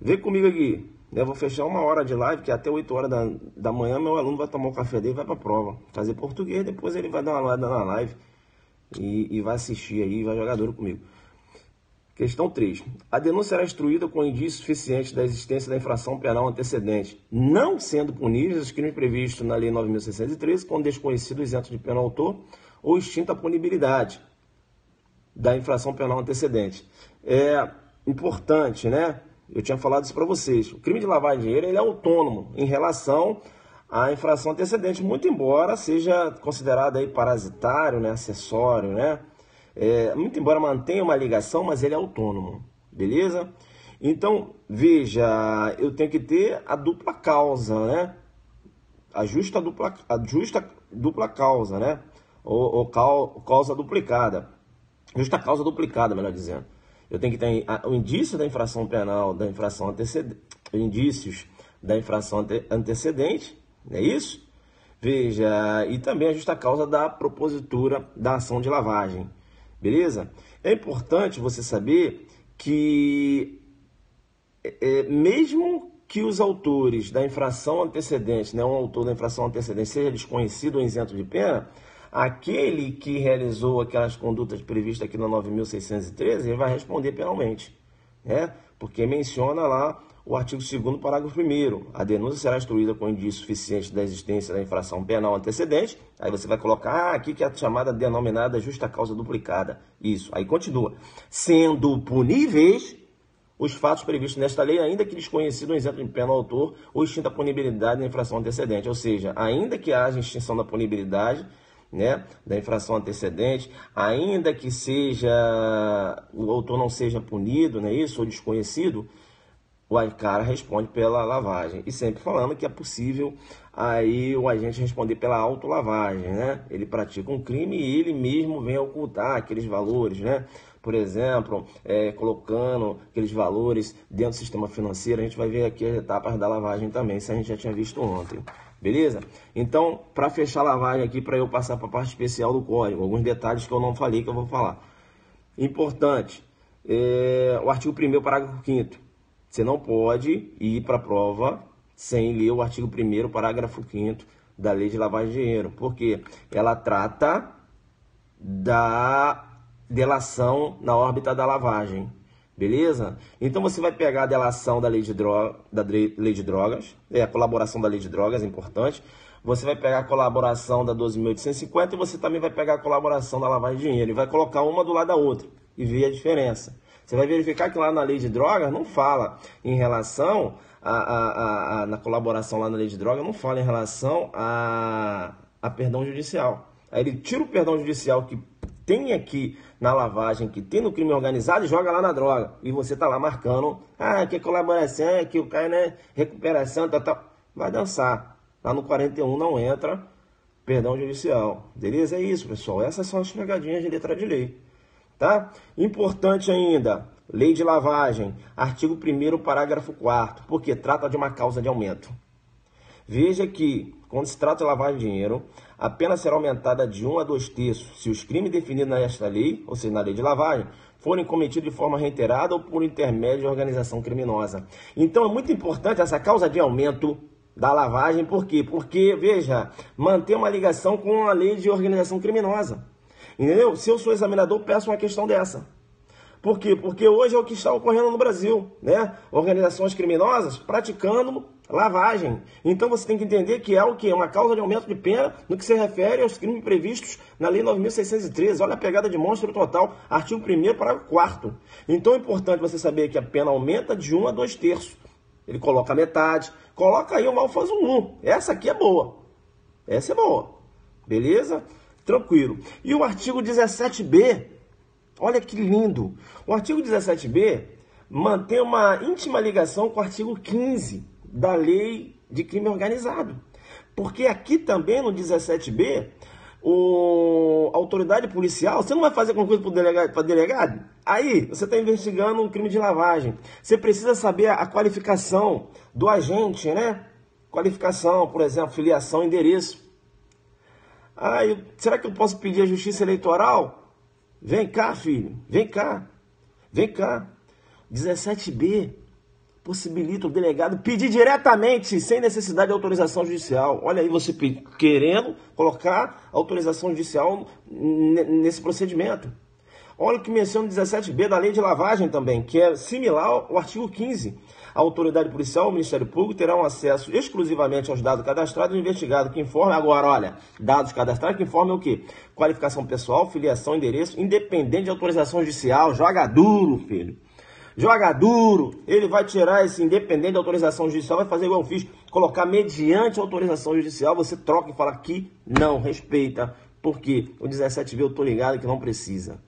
Vem comigo aqui. Eu vou fechar 1 hora de live, que até 8 horas da manhã meu aluno vai tomar o café dele e vai para a prova. Fazer português, depois ele vai dar uma olhada na live e vai assistir aí, vai jogar duro comigo. Questão 3. A denúncia será instruída com indício suficiente da existência da infração penal antecedente, não sendo puníveis os crimes previstos na Lei 9.613, com desconhecido isento de pena autor ou extinta a punibilidade da infração penal antecedente. É importante, né? Eu tinha falado isso para vocês. O crime de lavagem de dinheiro ele é autônomo em relação à infração antecedente, muito embora seja considerado aí parasitário, né? Acessório, né? Muito embora mantenha uma ligação, mas ele é autônomo, beleza? Então, veja, eu tenho que ter a dupla causa, né? A justa dupla causa, né? Ou causa duplicada. Justa causa duplicada, melhor dizendo. Eu tenho que ter o indício da infração penal, da infração antecedente, indícios da infração antecedente, não é isso? Veja, e também a justa causa da propositura da ação de lavagem, beleza? É importante você saber que, mesmo que os autores da infração antecedente, né, um autor da infração antecedente seja desconhecido ou isento de pena, aquele que realizou aquelas condutas previstas aqui na 9.613, ele vai responder penalmente, né? Porque menciona lá o artigo 2º, parágrafo 1º. A denúncia será instruída com indício suficiente da existência da infração penal antecedente. Aí você vai colocar, aqui que é a chamada denominada justa causa duplicada. Isso, aí continua. Sendo puníveis os fatos previstos nesta lei, ainda que desconhecido o isento de pena ao autor ou extinta a punibilidade da infração antecedente. Ou seja, ainda que haja extinção da punibilidade, né, da infração antecedente, ainda que o autor não seja punido, né, isso, ou desconhecido, o cara responde pela lavagem. E sempre falando que é possível aí o agente responder pela autolavagem, né? Ele pratica um crime e ele mesmo vem ocultar aqueles valores, né? Por exemplo, colocando aqueles valores dentro do sistema financeiro. A gente vai ver aqui as etapas da lavagem também, isso a gente já tinha visto ontem. Beleza? Então, para fechar a lavagem aqui, para eu passar para a parte especial do código, alguns detalhes que eu não falei que eu vou falar. Importante, o artigo 1º, parágrafo 5º. Você não pode ir para a prova sem ler o artigo 1º, parágrafo 5º da Lei de Lavagem de Dinheiro. Porque ela trata da delação na órbita da lavagem. Beleza? Então você vai pegar a delação da lei de drogas, a colaboração da lei de drogas, é importante. Você vai pegar a colaboração da 12.850 e você também vai pegar a colaboração da lavagem de dinheiro. E vai colocar uma do lado da outra e ver a diferença. Você vai verificar que lá na lei de drogas não fala em relação na colaboração lá na lei de drogas, não fala em relação a perdão judicial. Aí ele tira o perdão judicial que tem aqui na lavagem, que tem no crime organizado e joga lá na droga. E você tá lá marcando, que é colaboração, que o cara, né, recuperação, tal. Vai dançar. Lá no 41 não entra perdão judicial. Beleza? É isso, pessoal. Essas são as pegadinhas de letra de lei. Tá? Importante ainda, lei de lavagem, artigo 1º, parágrafo 4º, porque trata de uma causa de aumento. Veja que, quando se trata de lavagem de dinheiro, a pena será aumentada de 1 a 2 terços se os crimes definidos nesta lei, ou seja, na lei de lavagem, forem cometidos de forma reiterada ou por intermédio de organização criminosa. Então é muito importante essa causa de aumento da lavagem, por quê? Porque, veja, manter uma ligação com a lei de organização criminosa. Entendeu? Se eu sou examinador, peço uma questão dessa. Por quê? Porque hoje é o que está ocorrendo no Brasil, né? Organizações criminosas praticando lavagem. Então você tem que entender que é o que? Uma causa de aumento de pena no que se refere aos crimes previstos na Lei 9.613. Olha a pegada de monstro total, artigo 1º, parágrafo 4º. Então é importante você saber que a pena aumenta de 1 a 2 terços. Ele coloca a metade, coloca aí o malfaso 1. Essa aqui é boa. Essa é boa. Beleza? Tranquilo. E o artigo 17b, olha que lindo. O artigo 17b mantém uma íntima ligação com o artigo 15 da Lei de Crime Organizado. Porque aqui também no 17b, a autoridade policial, você não vai fazer concurso para delegado? Aí, você está investigando um crime de lavagem. Você precisa saber a qualificação do agente, né? Qualificação, por exemplo, filiação, endereço. Será que eu posso pedir a justiça eleitoral? Vem cá, filho. Vem cá. Vem cá. 17b possibilita o delegado pedir diretamente, sem necessidade de autorização judicial. Olha aí você querendo colocar autorização judicial nesse procedimento. Olha o que menciona o 17b da Lei de Lavagem também, que é similar ao artigo 15. A autoridade policial, o Ministério Público, terão acesso exclusivamente aos dados cadastrados do investigado, que informe agora, olha, dados cadastrados que informem o quê? Qualificação pessoal, filiação, endereço, independente de autorização judicial. Joga duro, filho. Joga duro. Ele vai tirar esse independente de autorização judicial, vai fazer igual eu fiz, colocar mediante autorização judicial, você troca e fala que não, respeita, porque o 17b eu tô ligado que não precisa.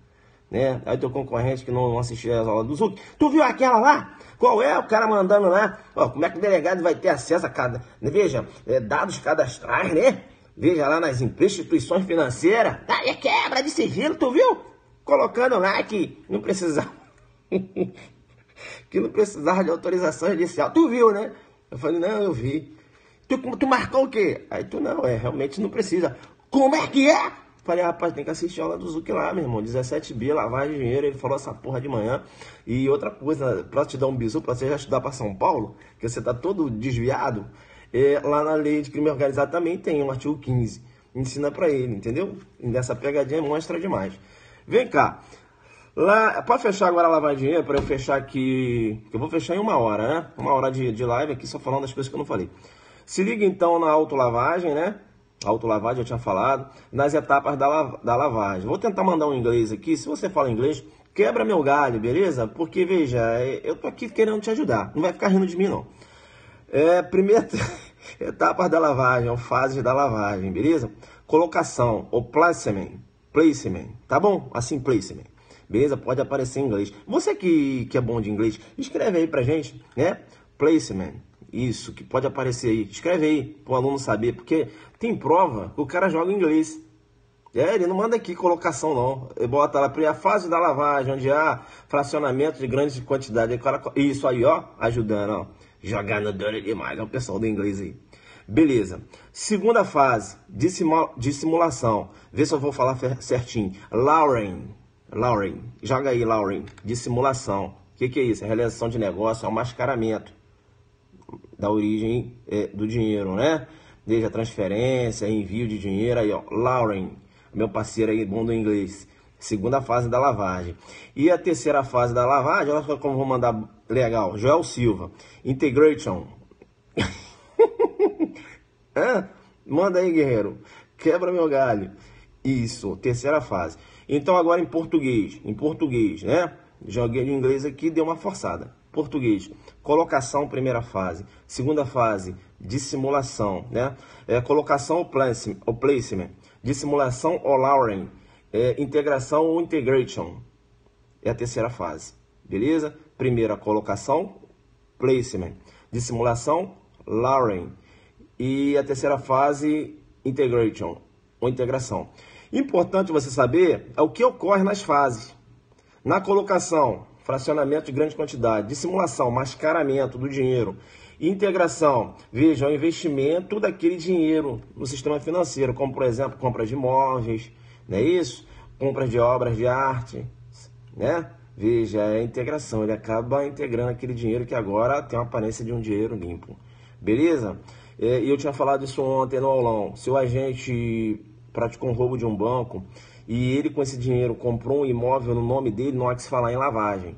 Né? Aí teu concorrente que não assistiu às aulas do Zuc, tu viu aquela lá? Qual é? O cara mandando lá, como é que o delegado vai ter acesso a cada, veja, dados cadastrais, né? Veja lá nas instituições financeiras, é quebra de sigilo, tu viu? Colocando lá que não precisava, que não precisava de autorização judicial, tu viu, né? Eu falei, não, eu vi. Tu marcou o quê? Aí tu, não, realmente não precisa. Como é que é? Falei, rapaz, tem que assistir a aula do Zuc lá, meu irmão. 17b, lavagem de dinheiro. Ele falou essa porra de manhã. E outra coisa, pra te dar um bisu, pra você já estudar pra São Paulo, que você tá todo desviado, lá na Lei de Crime Organizado também tem um artigo 15. Ensina pra ele, entendeu? E nessa pegadinha mostra demais. Vem cá. Lá, pode fechar agora a lavar dinheiro, para eu fechar aqui, que eu vou fechar em 1 hora, né? 1 hora de live aqui, só falando das coisas que eu não falei. Se liga então na autolavagem, né? Autolavagem, eu tinha falado, nas etapas da lavagem. Vou tentar mandar um inglês aqui, se você fala inglês, quebra meu galho, beleza? Porque, veja, eu tô aqui querendo te ajudar, não vai ficar rindo de mim, não. Primeira etapa da lavagem, ou fase da lavagem, beleza? Colocação, ou placement, tá bom? Assim, placement, beleza? Pode aparecer em inglês. Você que é bom de inglês, escreve aí pra gente, né? Placement, isso, que pode aparecer aí. Escreve aí, pro aluno saber, porque tem prova que o cara joga em inglês. Ele não manda aqui colocação, não. Ele bota lá a fase da lavagem, onde há fracionamento de grande quantidade. Aí, cara, isso aí, ó, ajudando, ó. Jogando duro demais, é o pessoal do inglês aí. Beleza. Segunda fase, de simulação. Vê se eu vou falar certinho. Lauren. Joga aí, Lauren. De simulação. O que é isso? É realização de negócio, é o mascaramento da origem do dinheiro, né? Desde a transferência, envio de dinheiro, aí ó, Lauren, meu parceiro aí, bom do inglês. Segunda fase da lavagem. E a terceira fase da lavagem, olha como vou mandar legal, Joel Silva, Integration. Manda aí, guerreiro, quebra meu galho. Isso, terceira fase. Então agora em português, né? Joguei em inglês aqui, deu uma forçada. Português, colocação, primeira fase. Segunda fase, dissimulação, né? Colocação ou placement. Dissimulação ou Lauren. Integração ou integration. É a terceira fase, beleza? Primeira, colocação, placement. Dissimulação, Lauren. E a terceira fase, integration, ou integração. Importante você saber o que ocorre nas fases. Na colocação, fracionamento de grande quantidade. Dissimulação, mascaramento do dinheiro. Integração, veja, o investimento daquele dinheiro no sistema financeiro, como, por exemplo, compra de imóveis, não é isso? Compras de obras de arte, né? Veja, é a integração, ele acaba integrando aquele dinheiro que agora tem uma aparência de um dinheiro limpo. Beleza? E eu tinha falado isso ontem no aulão. Se o agente praticou um roubo de um banco e ele com esse dinheiro comprou um imóvel no nome dele, não há que se falar em lavagem.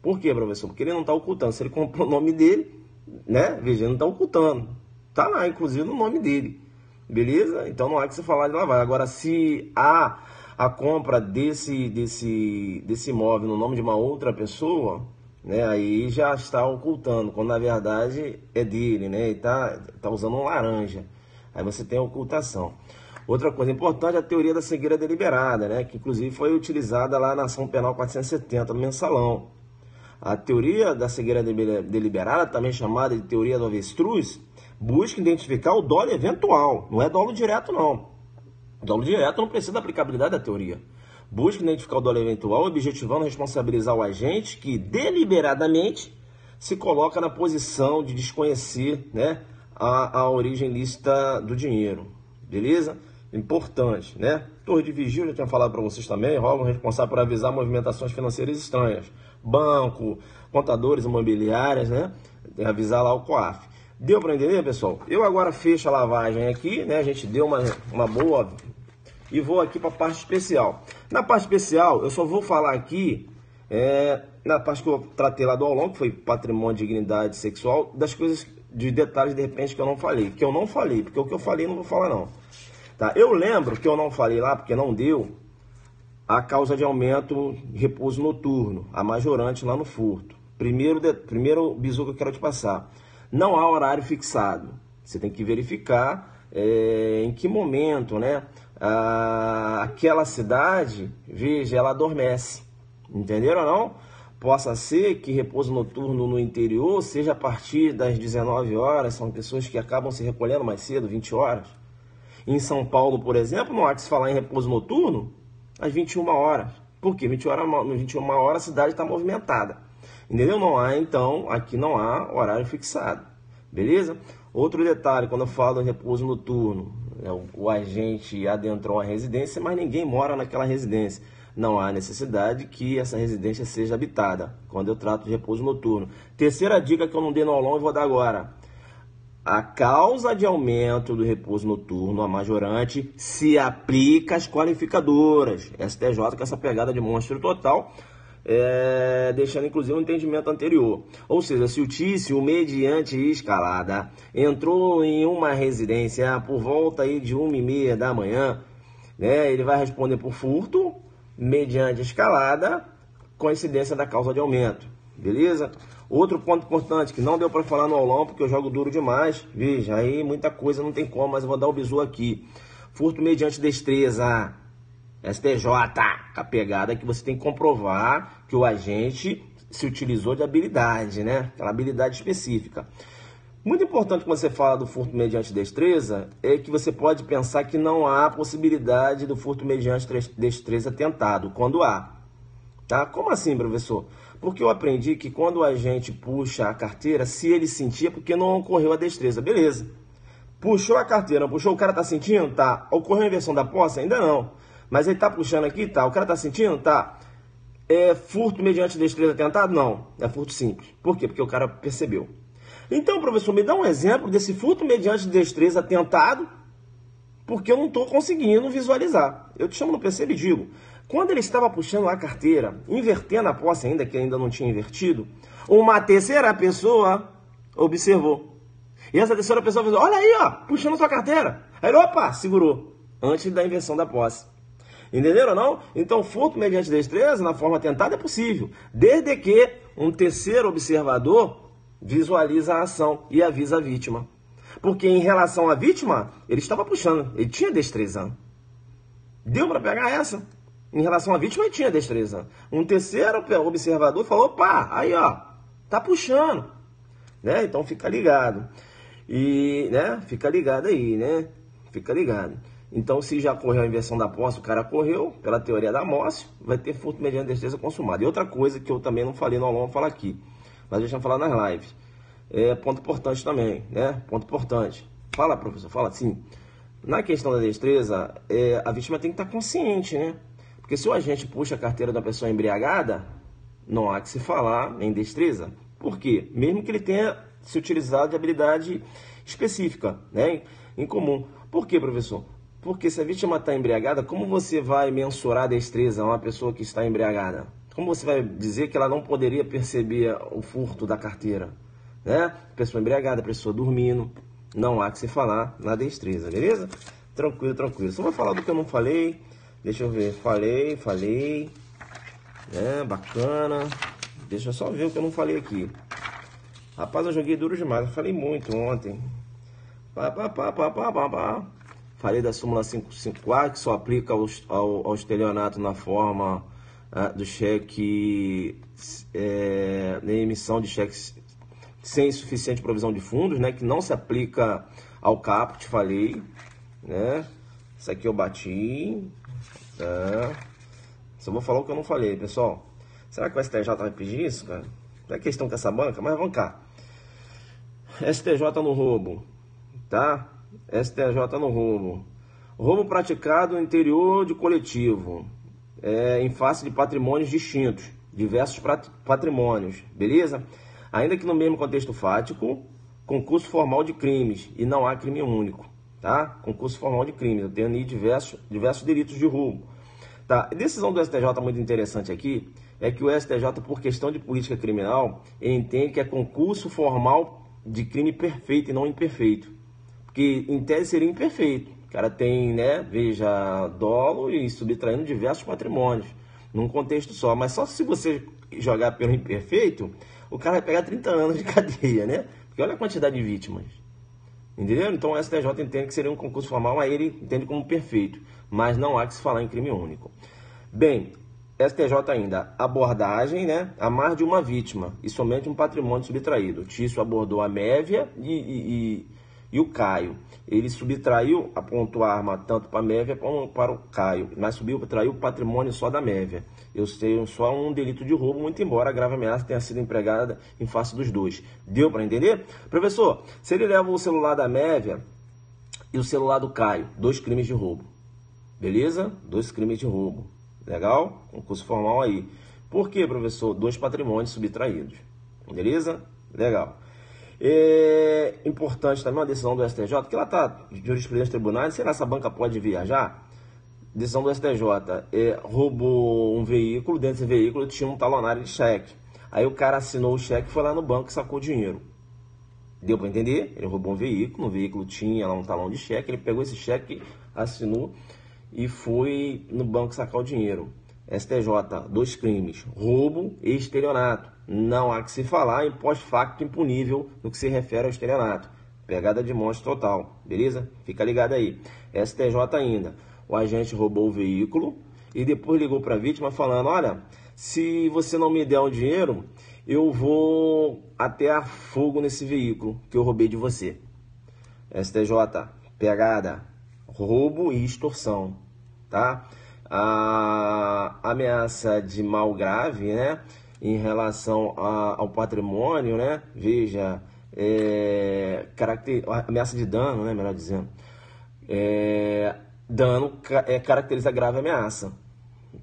Por quê, professor? Porque ele não está ocultando. Se ele comprou o nome dele, né? Veja, ele não está ocultando. Está lá, inclusive, no nome dele. Beleza? Então não há que se falar de lavagem. Agora, se há a compra desse imóvel no nome de uma outra pessoa, né? Aí já está ocultando, quando na verdade é dele, né? E tá usando um laranja. Aí você tem a ocultação. Outra coisa importante é a teoria da cegueira deliberada, né? Que inclusive foi utilizada lá na ação penal 470, no mensalão. A teoria da cegueira deliberada, também chamada de teoria do avestruz, busca identificar o dolo eventual, não é dolo direto não. Dolo direto não precisa da aplicabilidade da teoria. Busca identificar o dolo eventual, objetivando responsabilizar o agente que deliberadamente se coloca na posição de desconhecer, né, a origem lícita do dinheiro. Beleza? Importante, né? Torre de vigia, eu já tinha falado para vocês também, órgão responsável por avisar movimentações financeiras estranhas. Banco, contadores imobiliárias, né? Avisar lá o COAF. Deu para entender, pessoal? Eu agora fecho a lavagem aqui, né? A gente deu uma boa... E vou aqui para a parte especial. Na parte especial, eu só vou falar aqui, na parte que eu tratei lá do aulão, que foi patrimônio, dignidade sexual, das coisas, de detalhes, de repente, que eu não falei. Que eu não falei, porque o que eu falei eu não vou falar, não. Tá? Eu lembro que eu não falei lá, porque não deu, a causa de aumento de repouso noturno, a majorante lá no furto. Primeiro bizu que eu quero te passar. Não há horário fixado. Você tem que verificar em que momento, né, aquela cidade, veja, ela adormece. Entenderam ou não? Possa ser que repouso noturno no interior seja a partir das 19 horas, são pessoas que acabam se recolhendo mais cedo, 20 horas. Em São Paulo, por exemplo, não há que se falar em repouso noturno às 21 horas. Por quê? 21 horas a cidade está movimentada. Entendeu? Não há, então, aqui não há horário fixado. Beleza? Outro detalhe, quando eu falo em repouso noturno, o agente adentrou a residência, mas ninguém mora naquela residência. Não há necessidade que essa residência seja habitada, quando eu trato de repouso noturno. Terceira dica que eu não dei no aulão e vou dar agora. A causa de aumento do repouso noturno, a majorante, se aplica às qualificadoras. STJ com essa pegada de monstro total, deixando inclusive um entendimento anterior. Ou seja, se o tício, mediante escalada, entrou em uma residência por volta aí de 1h30 da manhã, né, ele vai responder por furto, mediante escalada, coincidência da causa de aumento. Beleza? Outro ponto importante que não deu para falar no aulão, porque eu jogo duro demais. Veja, aí muita coisa não tem como, mas eu vou dar o bizu aqui. Furto mediante destreza. STJ, a pegada que você tem que comprovar que o agente se utilizou de habilidade, né? Aquela habilidade específica. Muito importante quando você fala do furto mediante destreza, é que você pode pensar que não há possibilidade do furto mediante destreza tentado, quando há. Tá? Como assim, professor? Porque eu aprendi que quando o agente puxa a carteira, se ele sentir, é porque não ocorreu a destreza. Beleza. Puxou a carteira, não puxou, o cara tá sentindo? Tá. Ocorreu a inversão da posse? Ainda não. Mas ele tá puxando aqui? Tá. O cara tá sentindo? Tá. É furto mediante destreza tentado? Não. É furto simples. Por quê? Porque o cara percebeu. Então, professor, me dá um exemplo desse furto mediante destreza tentado, porque eu não estou conseguindo visualizar. Eu te chamo no PC e digo, quando ele estava puxando a carteira, invertendo a posse ainda, que ainda não tinha invertido, uma terceira pessoa observou. E essa terceira pessoa falou, olha aí, ó, puxando sua carteira. Aí ele, opa, segurou, antes da inversão da posse. Entenderam ou não? Então, furto mediante destreza, na forma tentada, é possível, desde que um terceiro observador visualiza a ação e avisa a vítima. Porque em relação à vítima, ele estava puxando, ele tinha destreza. Deu para pegar essa? Em relação à vítima, ele tinha destreza. Um terceiro observador falou, opa, aí ó, tá puxando. Né? Então fica ligado. E, né, fica ligado aí, né? Fica ligado. Então, se já correu a inversão da posse, o cara correu, pela teoria da Morse, vai ter furto mediante destreza consumado. E outra coisa que eu também não falei no aulão, vou falar aqui, mas deixa eu falar nas lives. Ponto importante também, né? Ponto importante. Fala, professor, fala assim. Na questão da destreza, a vítima tem que estar consciente, né? Porque se o agente puxa a carteira da pessoa embriagada, não há que se falar em destreza. Por quê? Mesmo que ele tenha se utilizado de habilidade específica, né? Em comum. Por quê, professor? Porque se a vítima está embriagada, como você vai mensurar a destreza a uma pessoa que está embriagada? Como você vai dizer que ela não poderia perceber o furto da carteira? Né? Pessoa embriagada, pessoa dormindo, não há que se falar na destreza, beleza? Tranquilo, tranquilo. Só vou falar do que eu não falei. Deixa eu ver, falei, né? Bacana. Deixa eu só ver o que eu não falei aqui. Rapaz, eu joguei duro demais, eu falei muito ontem. Falei da súmula 554, que só aplica ao estelionato na forma do cheque, na emissão de cheques sem suficiente provisão de fundos, né? Que não se aplica ao caput, falei, né? Isso aqui eu bati, tá? Só vou falar o que eu não falei, pessoal. Será que o STJ vai pedir isso, cara? Não é questão com essa banca, mas vamos cá. STJ no roubo, tá? STJ no roubo. Roubo praticado no interior de coletivo, em face de patrimônios distintos, diversos patrimônios, beleza? Ainda que no mesmo contexto fático, concurso formal de crimes, e não há crime único, tá? Concurso formal de crimes, eu tenho ali diversos delitos de roubo. Tá? A decisão do STJ muito interessante aqui, é que o STJ, por questão de política criminal, ele entende que é concurso formal de crime perfeito e não imperfeito. Porque em tese seria imperfeito. O cara tem, né, veja, dolo e subtraindo diversos patrimônios, num contexto só. Mas só se você jogar pelo imperfeito, o cara vai pegar 30 anos de cadeia, né? Porque olha a quantidade de vítimas. Entendeu? Então o STJ entende que seria um concurso formal, mas ele entende como perfeito. Mas não há que se falar em crime único. Bem, STJ ainda, abordagem, né, a mais de uma vítima e somente um patrimônio subtraído. O Tício abordou a Mévia e o Caio. Ele subtraiu, apontou a arma tanto para a Mévia como para o Caio, mas subtraiu o patrimônio só da Mévia. Eu sei só um delito de roubo, muito embora a grave ameaça tenha sido empregada em face dos dois. Deu para entender? Professor, se ele leva o celular da Mévia e o celular do Caio, 2 crimes de roubo. Beleza? 2 crimes de roubo. Legal? Concurso formal aí. Por quê, professor? 2 patrimônios subtraídos. Beleza? Legal. É importante também uma decisão do STJ, que ela está de jurisprudência de tribunais, será que essa banca pode viajar? Decisão do STJ, roubou um veículo, dentro desse veículo tinha um talonário de cheque. Aí o cara assinou o cheque, foi lá no banco e sacou o dinheiro. Deu para entender? Ele roubou um veículo, no veículo tinha lá um talão de cheque, ele pegou esse cheque, assinou e foi no banco sacar o dinheiro. STJ, 2 crimes, roubo e estelionato. Não há que se falar em pós-facto impunível no que se refere ao estelionato. Pegada de monte total, beleza? Fica ligado aí. STJ ainda, o agente roubou o veículo e depois ligou para a vítima falando, olha, se você não me der o dinheiro, eu vou atear fogo nesse veículo que eu roubei de você. STJ, pegada, roubo e extorsão, tá? A ameaça de mal grave, né, em relação ao patrimônio, né, veja, ameaça de dano, né, melhor dizendo, dano caracteriza grave ameaça,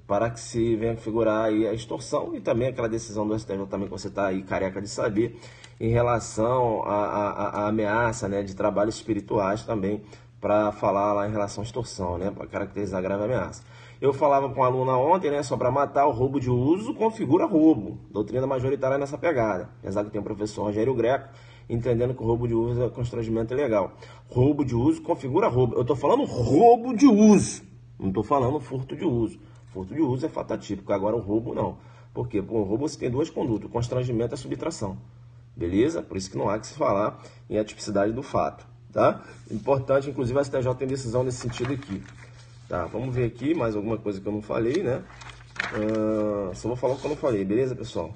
para que se venha figurar aí a extorsão e também aquela decisão do STJ também que você está aí careca de saber, em relação à ameaça, né, de trabalhos espirituais também, para falar lá em relação à extorsão, né, para caracterizar grave ameaça. Eu falava com a aluna ontem, né, só para matar, o roubo de uso configura roubo. Doutrina majoritária nessa pegada. Apesar que tem o professor Rogério Greco, entendendo que o roubo de uso é constrangimento ilegal. Roubo de uso configura roubo. Eu estou falando roubo de uso, não estou falando furto de uso. Furto de uso é fato atípico, agora o roubo não. Por quê? Porque o roubo você tem 2 condutas, o constrangimento e a subtração. Beleza? Por isso que não há que se falar em atipicidade do fato. Tá? Importante, inclusive a STJ tem decisão nesse sentido aqui. Tá, vamos ver aqui mais alguma coisa que eu não falei, né? Só vou falar o que eu não falei, beleza, pessoal?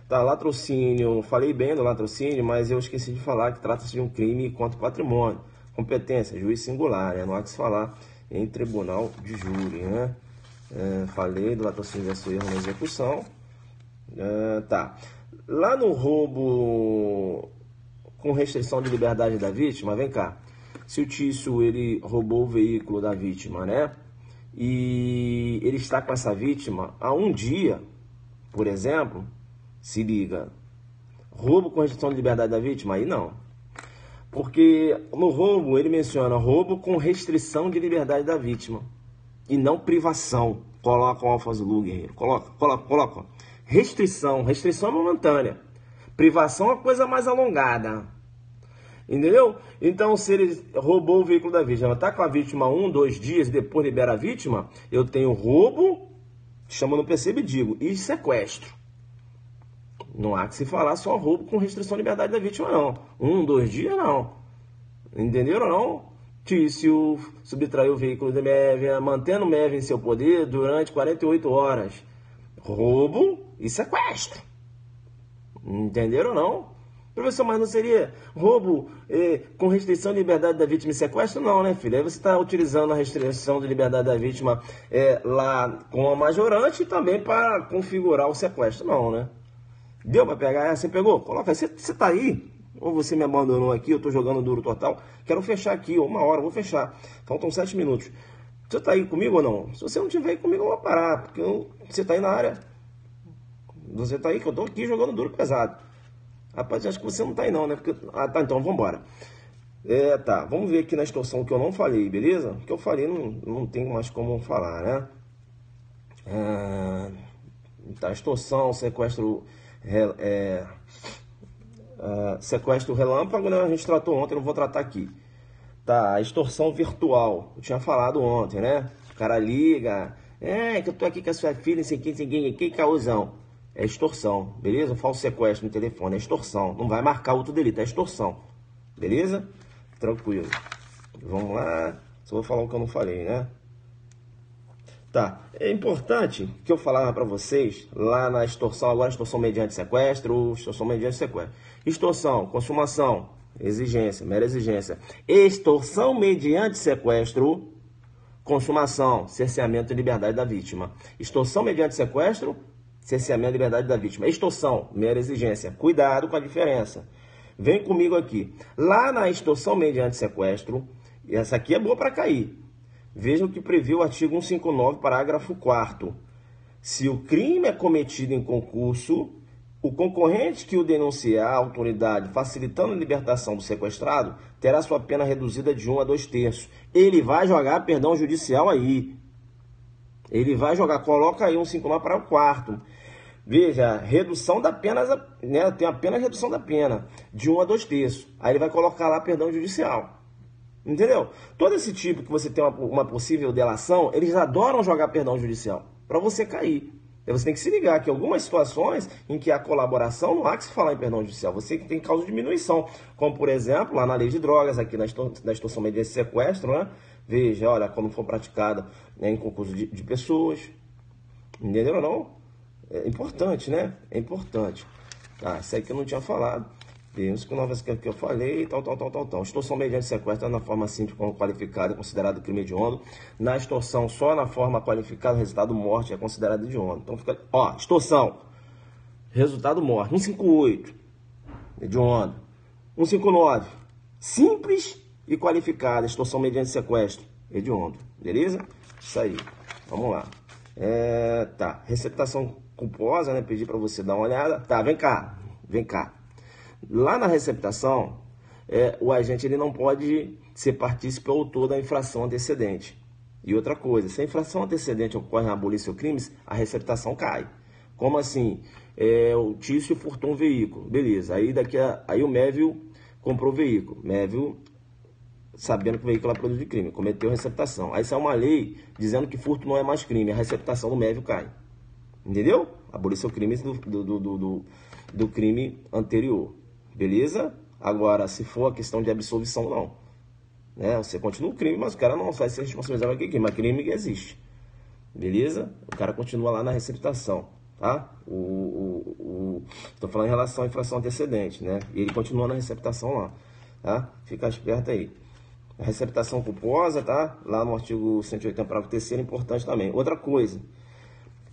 Tá, latrocínio, falei bem do latrocínio, mas eu esqueci de falar que trata-se de um crime contra o patrimônio. Competência, juiz singular, né? Não há que se falar em tribunal de júri, né? Falei do latrocínio versus erro na execução. Tá, lá no roubo com restrição de liberdade da vítima, vem cá. Se o Tício, ele roubou o veículo da vítima, né? E ele está com essa vítima há um dia, por exemplo, se liga. Roubo com restrição de liberdade da vítima? Aí não. Porque no roubo ele menciona roubo com restrição de liberdade da vítima. E não privação. Coloca o alfazulu, guerreiro. Coloca. Restrição é momentânea. Privação é uma coisa mais alongada. Entendeu? Então, se ele roubou o veículo da vítima, está com a vítima 1, 2 dias e depois libera a vítima, eu tenho roubo, chamo no percebo e digo, e sequestro. Não há que se falar só roubo com restrição de liberdade da vítima, não. 1, 2 dias, não. Entenderam, não? Tício subtraiu o veículo de MEV, mantendo o MEV em seu poder durante 48 horas. Roubo e sequestro. Entenderam, não? Professor, mas não seria roubo com restrição de liberdade da vítima e sequestro? Não, né, filho? Aí você está utilizando a restrição de liberdade da vítima lá com a majorante e também para configurar o sequestro. Não, né? Deu para pegar? Você pegou? Coloca aí. Você está aí? Ou você me abandonou aqui, eu estou jogando duro total. Quero fechar aqui, 1 hora, vou fechar. Faltam 7 minutos. Você está aí comigo ou não? Se você não estiver aí comigo, eu vou parar, porque você está aí na área. Você está aí, que eu estou aqui jogando duro pesado. Rapaz, acho que você não tá aí não, né? Porque... Ah, tá, então vamos embora. Tá, vamos ver aqui na extorsão que eu não falei, beleza? O que eu falei não tem mais como falar, né? Tá, extorsão, sequestro... sequestro relâmpago, né? A gente tratou ontem, não vou tratar aqui. Tá, extorsão virtual. Eu tinha falado ontem, né? O cara liga... que eu tô aqui com a sua filha, não sei quem, que causão. É extorsão, beleza? Falso sequestro no telefone, é extorsão. Não vai marcar outro delito, é extorsão. Beleza? Tranquilo. Vamos lá. Só vou falar o que eu não falei, né? Tá. É importante que eu falava para vocês, lá na extorsão, agora extorsão mediante sequestro, extorsão mediante sequestro. Extorsão, consumação, exigência, mera exigência. Extorsão mediante sequestro, consumação, cerceamento de liberdade da vítima. Extorsão mediante sequestro, cerceamento de liberdade da vítima. Extorsão, mera exigência. Cuidado com a diferença. Vem comigo aqui. Lá na extorsão mediante sequestro, e essa aqui é boa para cair. Vejam o que previu o artigo 159, parágrafo 4º. Se o crime é cometido em concurso, O concorrente que o denunciar à autoridade facilitando a libertação do sequestrado terá sua pena reduzida de 1 a 2/3. Ele vai jogar perdão judicial aí. Ele vai jogar, coloca aí 159 para o quarto. Veja, redução da pena, né? Tem apenas redução da pena de 1 a 2/3. Aí ele vai colocar lá perdão judicial. Entendeu? Todo esse tipo que você tem uma possível delação, eles adoram jogar perdão judicial para você cair. Aí você tem que se ligar que em algumas situações em que há colaboração, não há que se falar em perdão judicial. Você que tem causa de diminuição, como por exemplo, lá na lei de drogas, aqui na extorsão mediante sequestro, né? Veja, olha, como for praticada, né, em concurso de pessoas. Entenderam ou não? É importante, né? É importante. Ah, isso aí que eu não tinha falado. Vimos que novas que eu falei, tal. Extorsão mediante sequestro na forma simples qualificada é considerado crime hediondo. Na extorsão, só na forma qualificada, o resultado morte é considerado hediondo. Então fica, ó, extorsão, resultado morte, 158, hediondo. 159, simples e qualificada, extorsão mediante sequestro, hediondo. Beleza? Isso aí. Vamos lá. Tá, receptação culposa, né? Pedi para você dar uma olhada. Tá, vem cá. Lá na receptação, o agente ele não pode ser partícipe ou autor da infração antecedente. E outra coisa, se a infração antecedente ocorre na abolição ou crimes, a receptação cai. Como assim? O Tício furtou um veículo, beleza. Aí o Mévio comprou o veículo. Mévio, sabendo que o veículo é produto de crime, cometeu receptação. Aí sai uma lei dizendo que furto não é mais crime, a receptação do Mévio cai. Entendeu? Abolição ou crimes do crime anterior. Beleza? Agora, se for a questão de absolvição, não. Né? Você continua o crime, mas o cara não vai ser responsabilizado aqui, crime. Mas crime existe. Beleza? O cara continua lá na receptação. Tá? Estou falando em relação à infração antecedente, né? E ele continua na receptação lá. Tá? Fica esperto aí. A receptação culposa, tá? Lá no artigo 180, parágrafo 3º, é importante também. Outra coisa.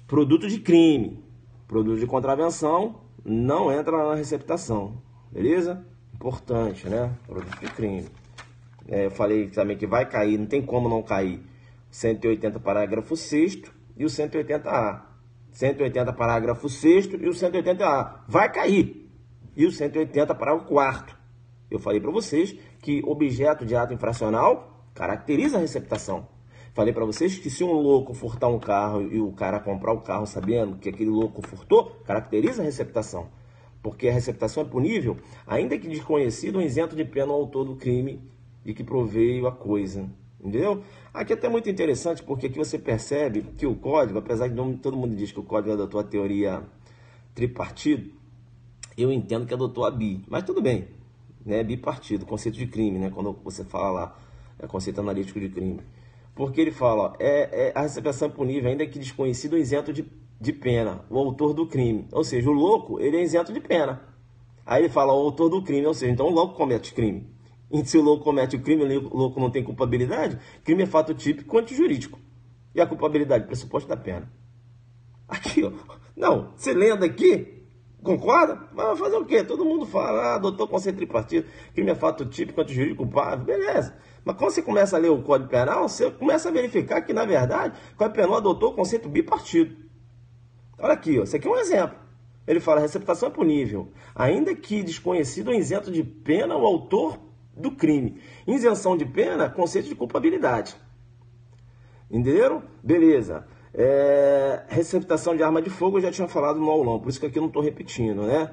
Produto de crime. Produto de contravenção não entra na receptação. Beleza? Importante, né? Produto de crime. Eu falei também que vai cair, não tem como não cair. 180, parágrafo 6º e o 180A. 180, parágrafo 6º e o 180A. Vai cair. E o 180, parágrafo 4º. Eu falei para vocês que objeto de ato infracional caracteriza a receptação. Falei para vocês que se um louco furtar um carro e o cara comprar o carro sabendo que aquele louco furtou, caracteriza a receptação. Porque a receptação é punível, ainda que desconhecido ou isento de pena o autor do crime de que proveio a coisa. Entendeu? Aqui é até muito interessante, porque aqui você percebe que o código, apesar de todo mundo diz que o código adotou a teoria tripartido, eu entendo que adotou a bi, mas tudo bem, né? Bipartido, conceito de crime, né? Quando você fala lá, conceito analítico de crime. Porque ele fala, ó, a receptação é punível, ainda que desconhecido ou isento de pena, o autor do crime. Ou seja, o louco, ele é isento de pena. Aí ele fala, o autor do crime, ou seja, então o louco comete crime. E se o louco comete o crime, o louco não tem culpabilidade, crime é fato típico antijurídico. E a culpabilidade, pressuposto da pena. Aqui, ó. Não, você lendo aqui, concorda? Mas vai fazer o quê? Todo mundo fala, doutor, conceito tripartido, crime é fato típico antijurídico, culpável, beleza. Mas quando você começa a ler o Código Penal, você começa a verificar que, na verdade, o Código Penal adotou o conceito bipartido. Olha aqui, ó, isso aqui é um exemplo. Ele fala, a receptação é punível, ainda que desconhecido ou isento de pena o autor do crime. Isenção de pena, conceito de culpabilidade. Entenderam? Beleza. Receptação de arma de fogo, eu já tinha falado no aulão, por isso que aqui eu não estou repetindo, né?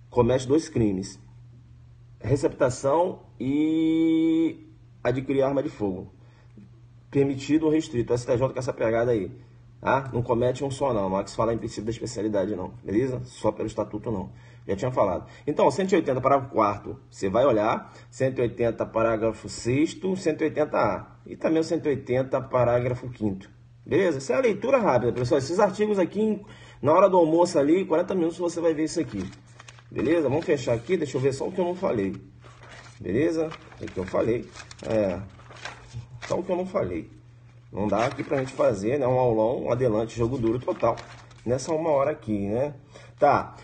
Comete 2 crimes. Receptação e adquirir arma de fogo. Permitido ou restrito. O STJ com essa pegada aí. Tá? Não comete um só não. Não há que se falar em princípio da especialidade não. Beleza? Só pelo estatuto não. Já tinha falado. Então, 180, parágrafo 4º, você vai olhar. 180, parágrafo 6º, 180A. E também o 180, parágrafo 5º. Beleza? Isso é a leitura rápida, pessoal. Esses artigos aqui, na hora do almoço ali, 40 minutos você vai ver isso aqui. Beleza? Vamos fechar aqui. Deixa eu ver só o que eu não falei. Beleza? O que eu falei. Só o que eu não falei. Não dá aqui pra gente fazer, né? Um aulão, um adelante, jogo duro total. Nessa 1 hora aqui, né? Tá.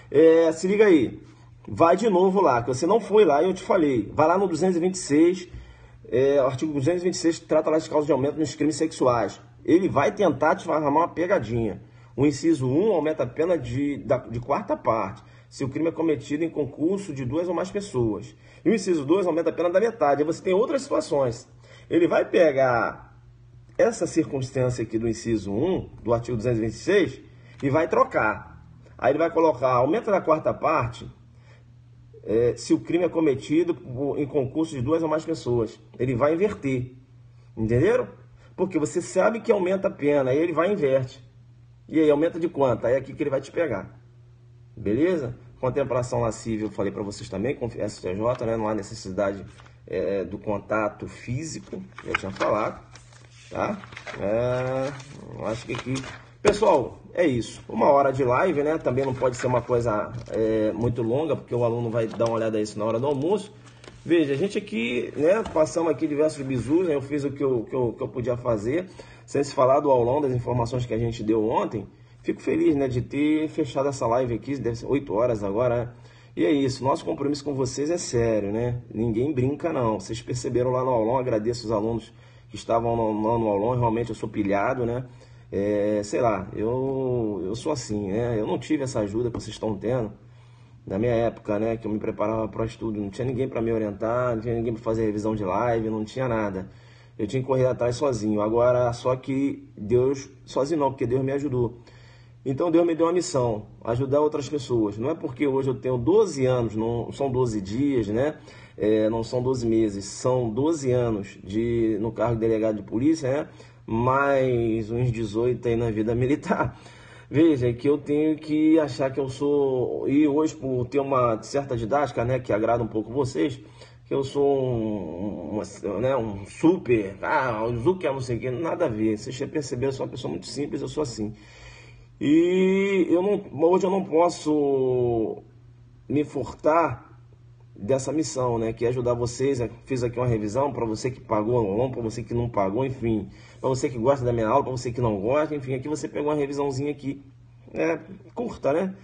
Se liga aí. Vai de novo lá, que você não foi lá e eu te falei. Vai lá no 226. O artigo 226 trata lá de causa de aumento nos crimes sexuais. Ele vai tentar te armar uma pegadinha. O inciso 1 aumenta a pena de 4ª parte. se o crime é cometido em concurso de 2 ou mais pessoas. E o inciso 2 aumenta a pena da metade. Aí você tem outras situações. Ele vai pegar essa circunstância aqui do inciso 1, do artigo 226, e vai trocar. Aí ele vai colocar, aumenta da quarta parte, se o crime é cometido em concurso de 2 ou mais pessoas. Ele vai inverter. Entenderam? Porque você sabe que aumenta a pena, aí ele vai e inverte. E aí aumenta de quanto? Aí é aqui que ele vai te pegar. Beleza? Contemplação lascívia, eu falei para vocês também, com STJ, né? Não há necessidade do contato físico, eu tinha falado, tá? Acho que aqui... Pessoal, é isso. 1 hora de live, né? Também não pode ser uma coisa muito longa, porque o aluno vai dar uma olhada nisso na hora do almoço. Veja, a gente aqui, né? Passamos aqui diversos bizus, né? Eu fiz o que eu podia fazer. Sem se falar do aulão, das informações que a gente deu ontem. Fico feliz, né, de ter fechado essa live aqui, deve ser 8 horas agora, né? E é isso, nosso compromisso com vocês é sério, né? Ninguém brinca, não. Vocês perceberam lá no aulão, agradeço os alunos que estavam no aulão, realmente eu sou pilhado, né? Sei lá, eu sou assim, né? Eu não tive essa ajuda que vocês estão tendo na minha época, né? Que eu me preparava para o estudo, não tinha ninguém para me orientar, não tinha ninguém para fazer revisão de live, não tinha nada. Eu tinha que correr atrás sozinho. Agora, só que Deus, sozinho não, porque Deus me ajudou. Então Deus me deu uma missão, ajudar outras pessoas. Não é porque hoje eu tenho 12 anos, não são 12 dias, né? Não são 12 meses, são 12 anos no cargo de delegado de polícia, né? Mais uns 18 aí na vida militar. Veja, que eu tenho que achar que eu sou... E hoje, por ter uma certa didática, né, que agrada um pouco vocês, que eu sou um super... o Zucker, não sei o que, nada a ver. Vocês já perceberam, eu sou uma pessoa muito simples, eu sou assim. E hoje eu não posso me furtar dessa missão, né? Que é ajudar vocês. Eu fiz aqui uma revisão para você que pagou, para você que não pagou, enfim. Para você que gosta da minha aula, para você que não gosta, enfim. Aqui você pegou uma revisãozinha aqui, curta, né?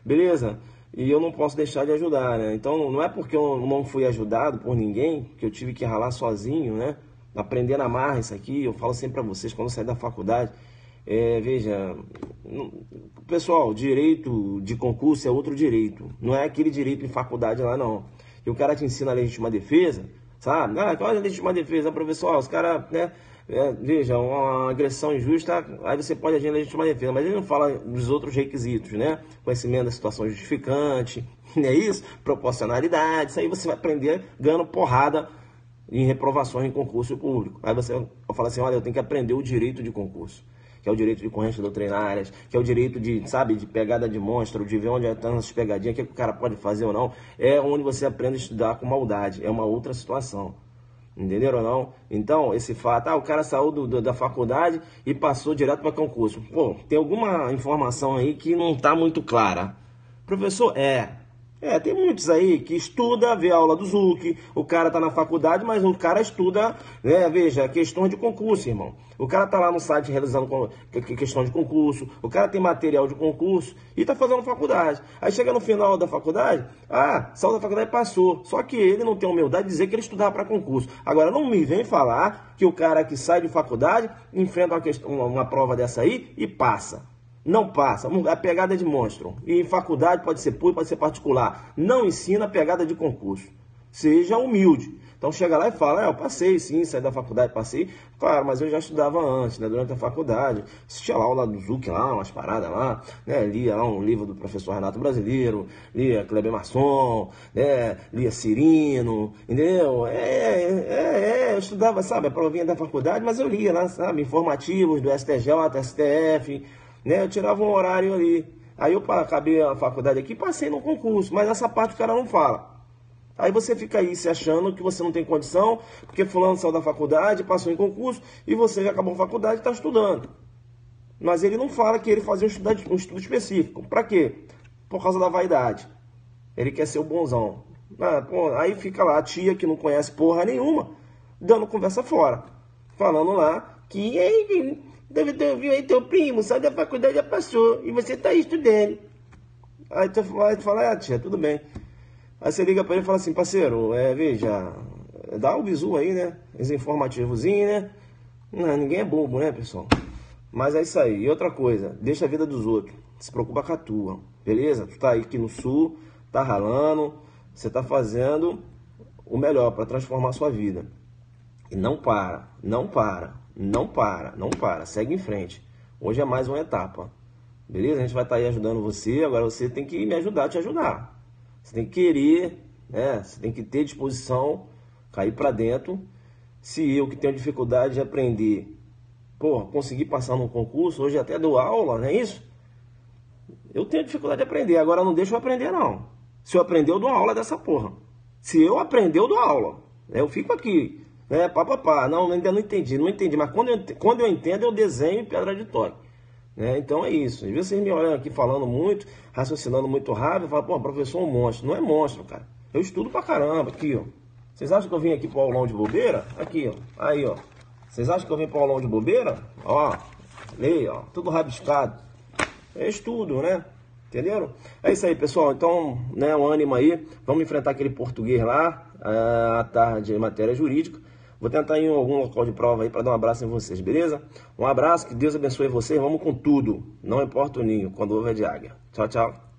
Beleza? E eu não posso deixar de ajudar, né? Então não é porque eu não fui ajudado por ninguém, que eu tive que ralar sozinho, né? Aprender na marra isso aqui. Eu falo sempre para vocês, quando eu sair da faculdade... veja, pessoal, direito de concurso é outro direito. Não é aquele direito em faculdade lá, não. Que o cara te ensina a legítima defesa, sabe? Qual é a legítima defesa, professor? Os caras, né? Veja, uma agressão injusta, aí você pode agir em legítima defesa. Mas ele não fala dos outros requisitos, né? Conhecimento da situação justificante, não é isso? Proporcionalidade, isso aí você vai aprender ganhando porrada em reprovações em concurso público. Aí você fala assim, olha, eu tenho que aprender o direito de concurso, que é o direito de correntes doutrinárias, que é o direito de, sabe, de pegada de monstro, de ver onde estão as pegadinhas, o que o cara pode fazer ou não. É onde você aprende a estudar com maldade, é uma outra situação. Entenderam ou não? Então, esse fato, o cara saiu da faculdade e passou direto para concurso. Pô, tem alguma informação aí que não está muito clara. Professor, tem muitos aí que estuda, vê a aula do Zuc, o cara tá na faculdade, mas o cara estuda, né, veja, questões de concurso, irmão. O cara tá lá no site realizando questão de concurso, o cara tem material de concurso e tá fazendo faculdade. Aí chega no final da faculdade, saiu da faculdade e passou. Só que ele não tem a humildade de dizer que ele estudava para concurso. Agora, não me vem falar que o cara que sai de faculdade enfrenta uma prova dessa aí e passa. Não passa, a pegada de monstro. E em faculdade pode ser público, pode ser particular. Não ensina a pegada de concurso. Seja humilde. Então chega lá e fala, eu passei sim, saí da faculdade, passei. Claro, mas eu já estudava antes, né, durante a faculdade. Assistia lá aula do Zuc lá, umas paradas lá, né, lia lá um livro do professor Renato Brasileiro, lia Kleber Masson, né, lia Cirino, entendeu? Eu estudava, sabe, a provinha da faculdade, mas eu lia lá, sabe, informativos do STJ, STF, né, eu tirava um horário ali. Aí eu acabei a faculdade aqui e passei no concurso, mas essa parte o cara não fala. Aí você fica aí se achando que você não tem condição, porque fulano saiu da faculdade, passou em concurso, e você já acabou a faculdade e está estudando. Mas ele não fala que ele fazia um estudo específico. Para quê? Por causa da vaidade. Ele quer ser o bonzão. Aí fica lá a tia que não conhece porra nenhuma, dando conversa fora. Falando lá que deve ter ouvido aí teu primo, saiu da faculdade, já passou, e você tá aí estudando. Aí tu fala, tia, tudo bem. Aí você liga pra ele e fala assim, parceiro, veja, dá o bizu aí, né? Esse informativozinho, né? Não, ninguém é bobo, né, pessoal? Mas é isso aí. E outra coisa, deixa a vida dos outros. Se preocupa com a tua, beleza? Tu tá aí aqui no sul, tá ralando, você tá fazendo o melhor para transformar a sua vida. E não para, não para, não para, não para. Segue em frente. Hoje é mais uma etapa. Beleza? A gente vai estar aí ajudando você. Agora você tem que me ajudar a te ajudar. Você tem que querer, né? Você tem que ter disposição, cair para dentro. Se eu que tenho dificuldade de aprender, conseguir passar num concurso, hoje até dou aula, não é isso? Eu tenho dificuldade de aprender, agora não deixa eu aprender não. Se eu aprender, eu dou aula dessa porra. Se eu aprender, eu dou aula. Eu fico aqui, né, pá. Não, ainda não entendi, mas quando eu entendo, eu desenho em pedra de toque. Né? Então é isso. Às vezes vocês me olham aqui falando muito, raciocinando muito rápido, e falam, professor é um monstro. Não é monstro, cara. Eu estudo pra caramba aqui, ó. Vocês acham que eu vim aqui pro aulão de bobeira? Aqui, ó. Aí, ó. Vocês acham que eu vim pro aulão de bobeira? Ó, leia, ó. Tudo rabiscado. É estudo, né? Entenderam? É isso aí, pessoal. Então, né, um ânimo aí. Vamos enfrentar aquele português lá, à tarde, em matéria jurídica. Vou tentar ir em algum local de prova aí para dar um abraço em vocês, beleza? Um abraço, que Deus abençoe vocês. Vamos com tudo. Não importa o ninho, quando houver de águia. Tchau, tchau.